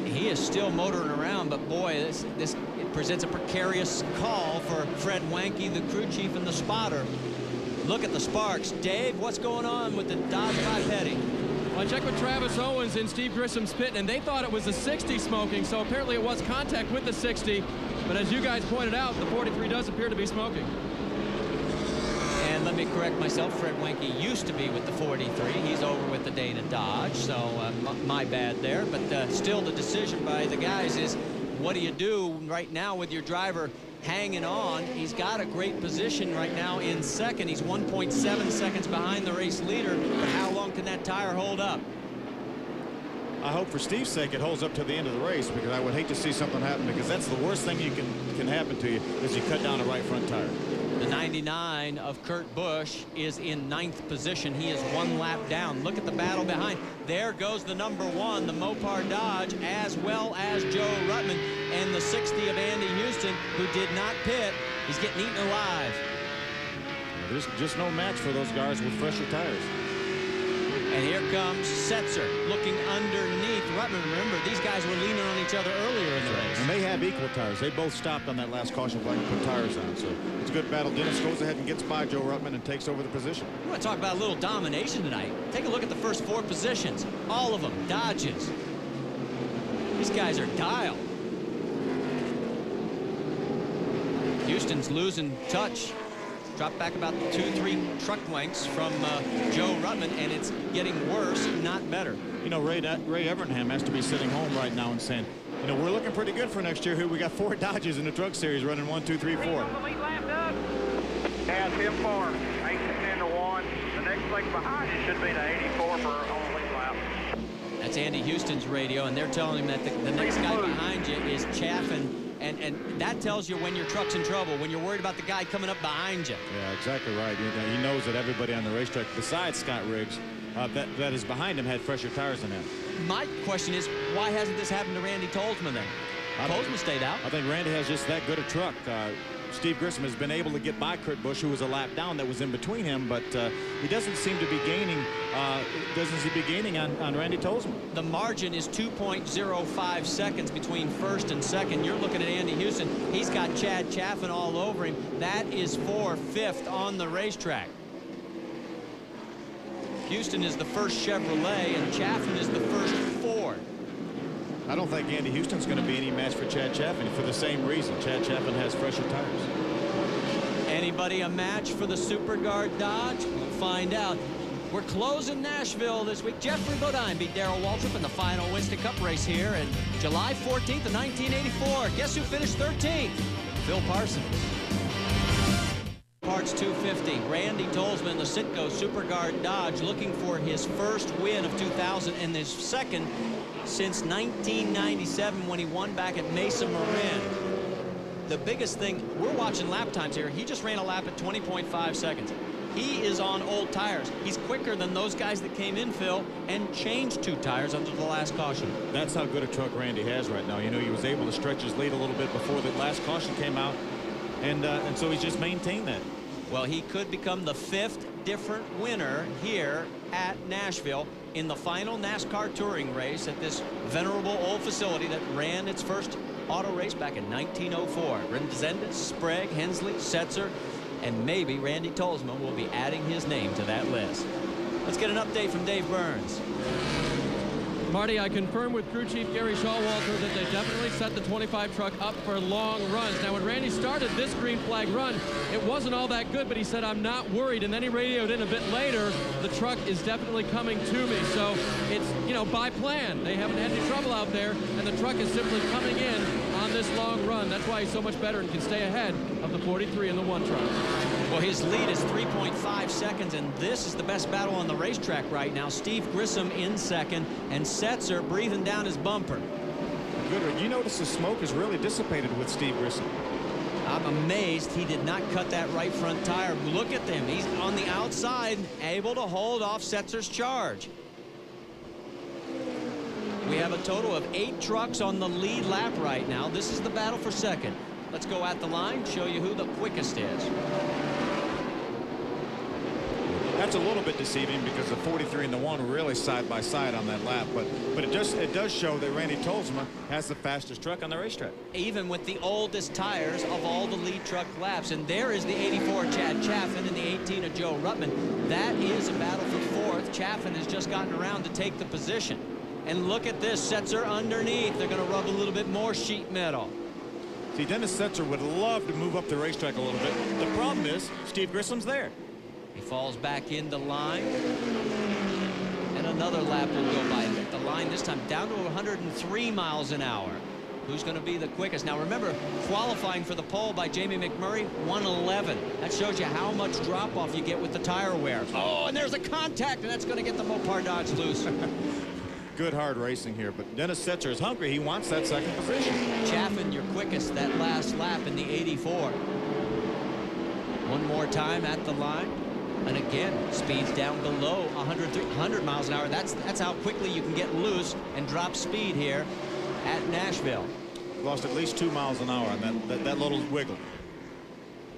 He is still motoring around, but boy, this it presents a precarious call for Fred Wanke, the crew chief, and the spotter. Look at the sparks. Dave, what's going on with the Dodge Pipette? Well, I checked with Travis Owens in Steve Grissom's pit, and they thought it was the 60 smoking, so apparently it was contact with the 60. But as you guys pointed out, the 43 does appear to be smoking. And let me correct myself. Fred Wanke used to be with the 43. He's over with the Dana Dodge, so my bad there. But still, the decision by the guys is, what do you do right now with your driver hanging on? He's got a great position right now in second. He's 1.7 seconds behind the race leader, but how long can that tire hold up? I hope for Steve's sake it holds up to the end of the race, because I would hate to see something happen, because that's the worst thing you can happen to you is you cut down a right front tire. The 99 of Kurt Busch is in 9th position. He is 1 lap down. Look at the battle behind. There goes the number 1, the Mopar Dodge, as well as Joe Ruttman, and the 60 of Andy Houston, who did not pit. He's getting eaten alive. There's just no match for those guys with fresher tires. And here comes Setzer looking underneath Ruttman. Remember, these guys were leaning on each other earlier in the race. And they have equal tires. They both stopped on that last caution flag and put tires on. So it's a good battle. Dennis goes ahead and gets by Joe Ruttman and takes over the position. We want to talk about a little domination tonight. Take a look at the first 4 positions. All of them Dodges. These guys are dialed. Houston's losing touch. Dropped back about 2-3 truck lengths from Joe Ruttman, and it's getting worse, not better. You know, Ray Evernham has to be sitting home right now and saying, you know, we're looking pretty good for next year. Here we got 4 Dodges in the truck series running 1, 2, 3, 4. Has him for 18 into 1. The next thing behind you should be the 84 for on the lead lap. That's Andy Houston's radio, and they're telling him that the next guy behind you is chaffing. And that tells you when your truck's in trouble, when you're worried about the guy coming up behind you. Yeah, exactly right. He knows that everybody on the racetrack, besides Scott Riggs, that is behind him, had fresher tires than him. My question is, why hasn't this happened to Randy Tolsma then? Tolsma stayed out. I think Randy has just that good a truck. Steve Grissom has been able to get by Kurt Busch, who was a lap down that was in between him, but he doesn't seem to be gaining. On Randy Tolsma. The margin is 2.05 seconds between first and second. You're looking at Andy Houston. He's got Chad Chaffin all over him. That is for fifth on the racetrack. Houston is the first Chevrolet, and Chaffin is the first Ford. I don't think Andy Houston's going to be any match for Chad Chaffin for the same reason. Chad Chaffin has fresher tires. Anybody a match for the Super Guard Dodge? We'll find out. We're closing Nashville this week. Jeffrey Bodine beat Darrell Waltrip in the final Winston Cup race here in July 14th of 1984. Guess who finished 13th? Phil Parsons. Parts 250. Randy Tolsma in the Citgo Super Guard Dodge looking for his first win of 2000 and his second since 1997 when he won back at Mesa Marin. The biggest thing, we're watching lap times here. He just ran a lap at 20.5 seconds. He is on old tires. He's quicker than those guys that came in, Phil, and changed 2 tires under the last caution. That's how good a truck Randy has right now. You know, he was able to stretch his lead a little bit before the last caution came out, and so he's just maintained that. Well, he could become the 5th different winner here at Nashville in the final NASCAR touring race at this venerable old facility that ran its first auto race back in 1904. Resendes, Sprague, Hensley, Setzer, and maybe Randy Tolsma will be adding his name to that list. Let's get an update from Dave Burns. Marty, I confirmed with crew chief Gary Showalter that they definitely set the 25 truck up for long runs. Now, when Randy started this green flag run, it wasn't all that good, but he said, I'm not worried. And then he radioed in a bit later, the truck is definitely coming to me. So it's, you know, by plan. They haven't had any trouble out there, and the truck is simply coming in on this long run. That's why he's so much better and can stay ahead of the 43 and the 1 truck. Well, his lead is 3.5 seconds, and this is the best battle on the racetrack right now. Steve Grissom in second, and Setzer breathing down his bumper. Good. You notice the smoke is really dissipated with Steve Grissom. I'm amazed he did not cut that right front tire. Look at them. He's on the outside, able to hold off Setzer's charge. We have a total of 8 trucks on the lead lap right now. This is the battle for second. Let's go at the line, show you who the quickest is. That's a little bit deceiving because the 43 and the 1 were really side by side on that lap, but it does show that Randy Tolsma has the fastest truck on the racetrack. Even with the oldest tires of all the lead truck laps. And there is the 84 Chad Chaffin and the 18 of Joe Ruttman. That is a battle for 4th. Chaffin has just gotten around to take the position. And look at this, Setzer underneath. They're going to rub a little bit more sheet metal. See, Dennis Setzer would love to move up the racetrack a little bit. The problem is Steve Grissom's there. He falls back into line. And another lap will go by the line, this time down to 103 miles an hour. Who's going to be the quickest? Now remember, qualifying for the pole by Jamie McMurray, 111. That shows you how much drop-off you get with the tire wear. Oh, and there's a contact, and that's going to get the Mopar Dodge loose. Good hard racing here, but Dennis Setzer is hungry. He wants that second position. Chaffin, your quickest that last lap in the 84. One more time at the line. And again, speeds down below 100 miles an hour. That's how quickly you can get loose and drop speed here at Nashville. Lost at least 2 miles an hour on that little wiggle.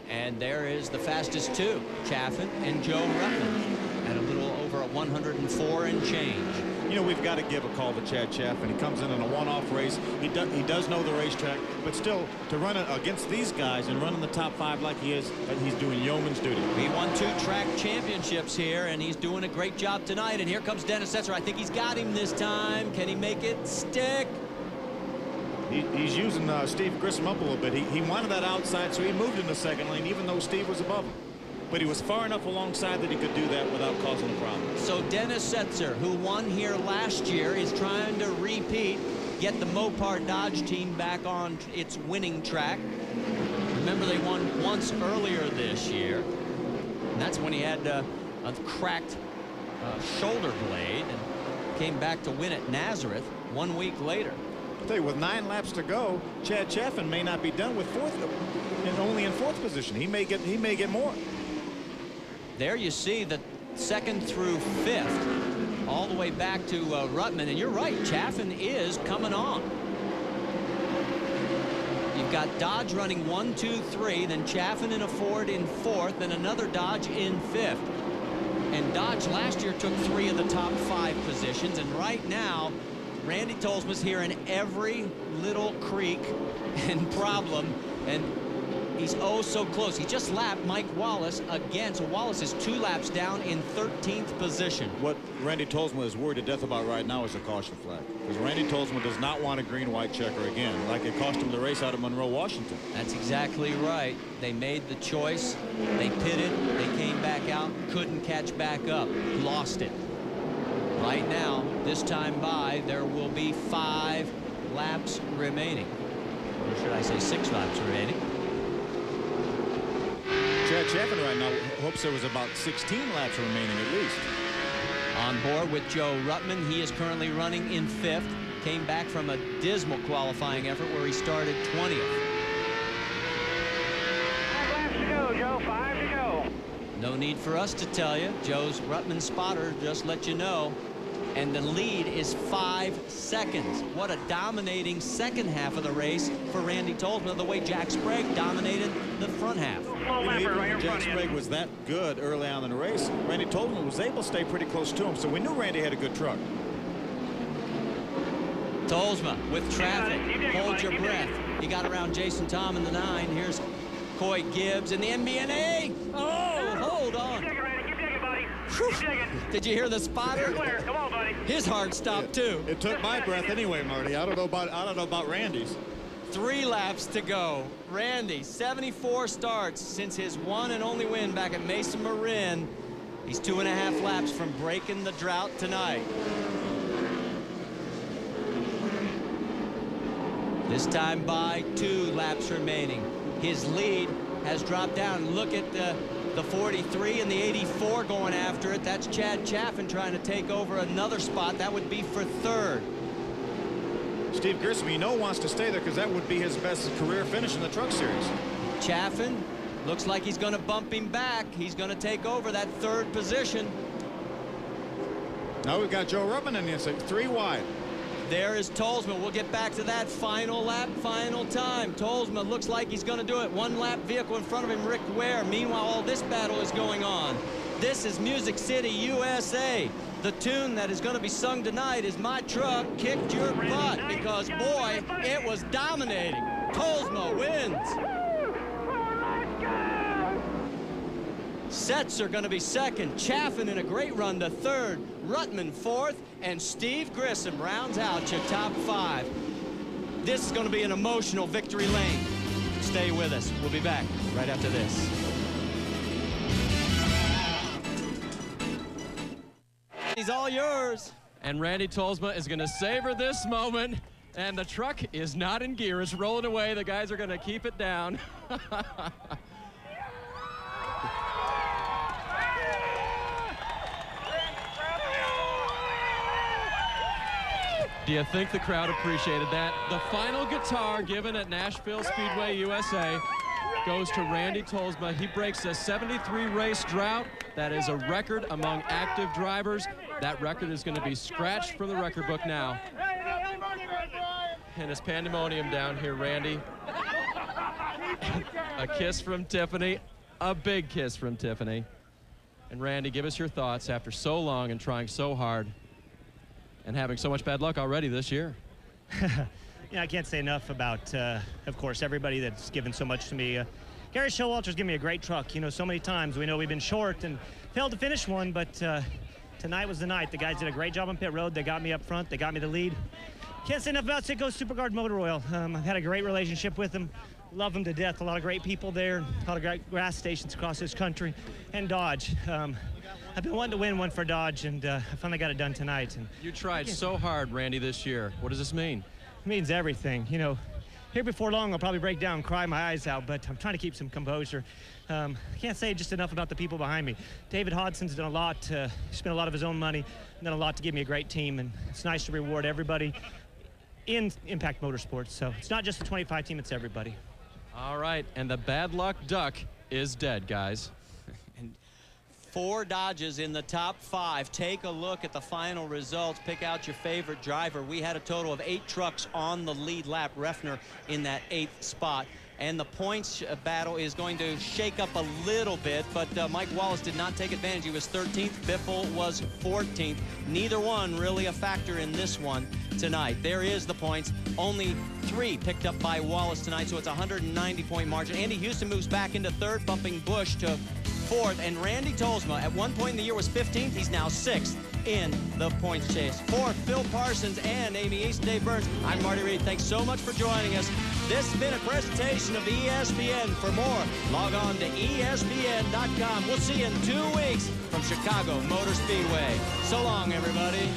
And there is the fastest 2, Chaffin and Joe Ruttman, at a little over 104 and change. You know, we've got to give a call to Chad Chaffin. He comes in a one-off race. He does know the racetrack, but still, to run it against these guys and run in the top 5 like he is, he's doing yeoman's duty. He won 2 track championships here, and he's doing a great job tonight. And here comes Dennis Setzer. I think he's got him this time. Can he make it stick? He's using Steve Grissom up a little bit. He wanted that outside, so he moved in the second lane, even though Steve was above him. But he was far enough alongside that he could do that without causing a problem. So Dennis Setzer, who won here last year, is trying to repeat, get the Mopar Dodge team back on its winning track. Remember, they won once earlier this year, and that's when he had a cracked shoulder blade and came back to win at Nazareth 1 week later. I'll tell you, with 9 laps to go, Chad Chaffin may not be done with 4th, and only in 4th position. He may get more. There you see the 2nd through 5th, all the way back to Ruttman. And you're right, Chaffin is coming on. got Dodge running 1, 2, 3, then Chaffin in a Ford in 4th, then another Dodge in 5th. And Dodge last year took 3 of the top 5 positions, and right now Randy Tolsma's here in every little creek and problem, and he's oh so close. He just lapped Mike Wallace again, so Wallace is 2 laps down in 13th position. What Randy Tolsma is worried to death about right now is a caution flag, because Randy Tolsma does not want a green-white checker again, like it cost him the race out of Monroe, Washington. That's exactly right. They made the choice. They pitted. They came back out. Couldn't catch back up. Lost it. Right now, this time by, there will be 5 laps remaining. Or should I say 6 laps remaining? Chad Chaffin right now hopes there was about 16 laps remaining at least. On board with Joe Ruttman. He is currently running in 5th. Came back from a dismal qualifying effort where he started 20th. 5 laps to go, Joe. 5 to go. No need for us to tell you. Joe's Ruttman spotter just let you know. And the lead is 5 seconds. What a dominating second half of the race for Randy Tolsma, the way Jack Sprague dominated the front half. Even Jack Sprague was that good early on in the race, Randy Tolsma was able to stay pretty close to him, so we knew Randy had a good truck. Tolsma with traffic. Hold your breath. He got around Jason Tom in the 9. Here's Coy Gibbs in the MBNA. Oh, hold on. Did you hear the spotter? Come on, buddy. His heart stopped too. It took my breath anyway, Marty. I don't know about Randy's. 3 laps to go. Randy, 74 starts since his one and only win back at Mesa Marin. He's 2.5 laps from breaking the drought tonight. This time by 2 laps remaining. His lead has dropped down. Look at the 43 and the 84 going after it. That's Chad Chaffin trying to take over another spot. That would be for 3rd. Steve Grissom, you know, wants to stay there because that would be his best career finish in the Truck Series. Chaffin looks like he's going to bump him back. He's going to take over that 3rd position. Now we've got Joe Ruttman in the inside, 3 wide. There is Tolsma. We'll get back to that final lap, final time. Tolsma looks like he's going to do it. 1 lap vehicle in front of him, Rick Ware. Meanwhile, all this battle is going on. This is Music City, USA. The tune that is going to be sung tonight is My Truck Kicked Your Butt, because, boy, it was dominating. Tolsma wins. Sets are going to be 2nd. Chaffin in a great run to 3rd. Ruttman 4th. And Steve Grissom rounds out your top 5. This is going to be an emotional victory lane. Stay with us. We'll be back right after this. He's all yours. And Randy Tolsma is going to savor this moment. And the truck is not in gear. It's rolling away. The guys are going to keep it down. Do you think the crowd appreciated that? The final guitar given at Nashville Speedway, USA, goes to Randy Tolsma. He breaks a 73 race drought. That is a record among active drivers. That record is going to be scratched from the record book now. And it's pandemonium down here, Randy. A kiss from Tiffany, a big kiss from Tiffany. And Randy, give us your thoughts after so long and trying so hard and having so much bad luck already this year. Yeah, I can't say enough about, of course, everybody that's given so much to me. Gary Showalter's given me a great truck. You know, so many times we know we've been short and failed to finish one, but tonight was the night. The guys did a great job on pit road. They got me up front. They got me the lead. Can't say enough about Citgo Superguard Motor Oil. I've had a great relationship with them. Love them to death. A lot of great people there. A lot of great gas stations across this country. And Dodge. I've been wanting to win one for Dodge, and I finally got it done tonight. And you tried so hard, Randy, this year. What does this mean? It means everything. You know, here before long, I'll probably break down and cry my eyes out, but I'm trying to keep some composure. I can't say just enough about the people behind me. David Hodson's done a lot. He spent a lot of his own money, and done a lot to give me a great team, and it's nice to reward everybody in Impact Motorsports. So it's not just the 25 team, it's everybody. All right, and the bad luck duck is dead, guys. And 4 Dodges in the top 5. Take a look at the final results. Pick out your favorite driver. We had a total of 8 trucks on the lead lap. Refner in that 8th spot. And the points battle is going to shake up a little bit, but Mike Wallace did not take advantage. He was 13th. Biffle was 14th. Neither one really a factor in this one tonight. There is the points. Only 3 picked up by Wallace tonight, so it's a 190-point margin. Andy Houston moves back into 3rd, bumping Busch to 4th. And Randy Tolsma, at one point in the year, was 15th. He's now 6th in the points chase. 4th, Phil Parsons and Amy East and Dave Burns. I'm Marty Reed. Thanks so much for joining us. This has been a presentation of ESPN. For more, log on to ESPN.com. We'll see you in 2 weeks from Chicago Motor Speedway. So long, everybody.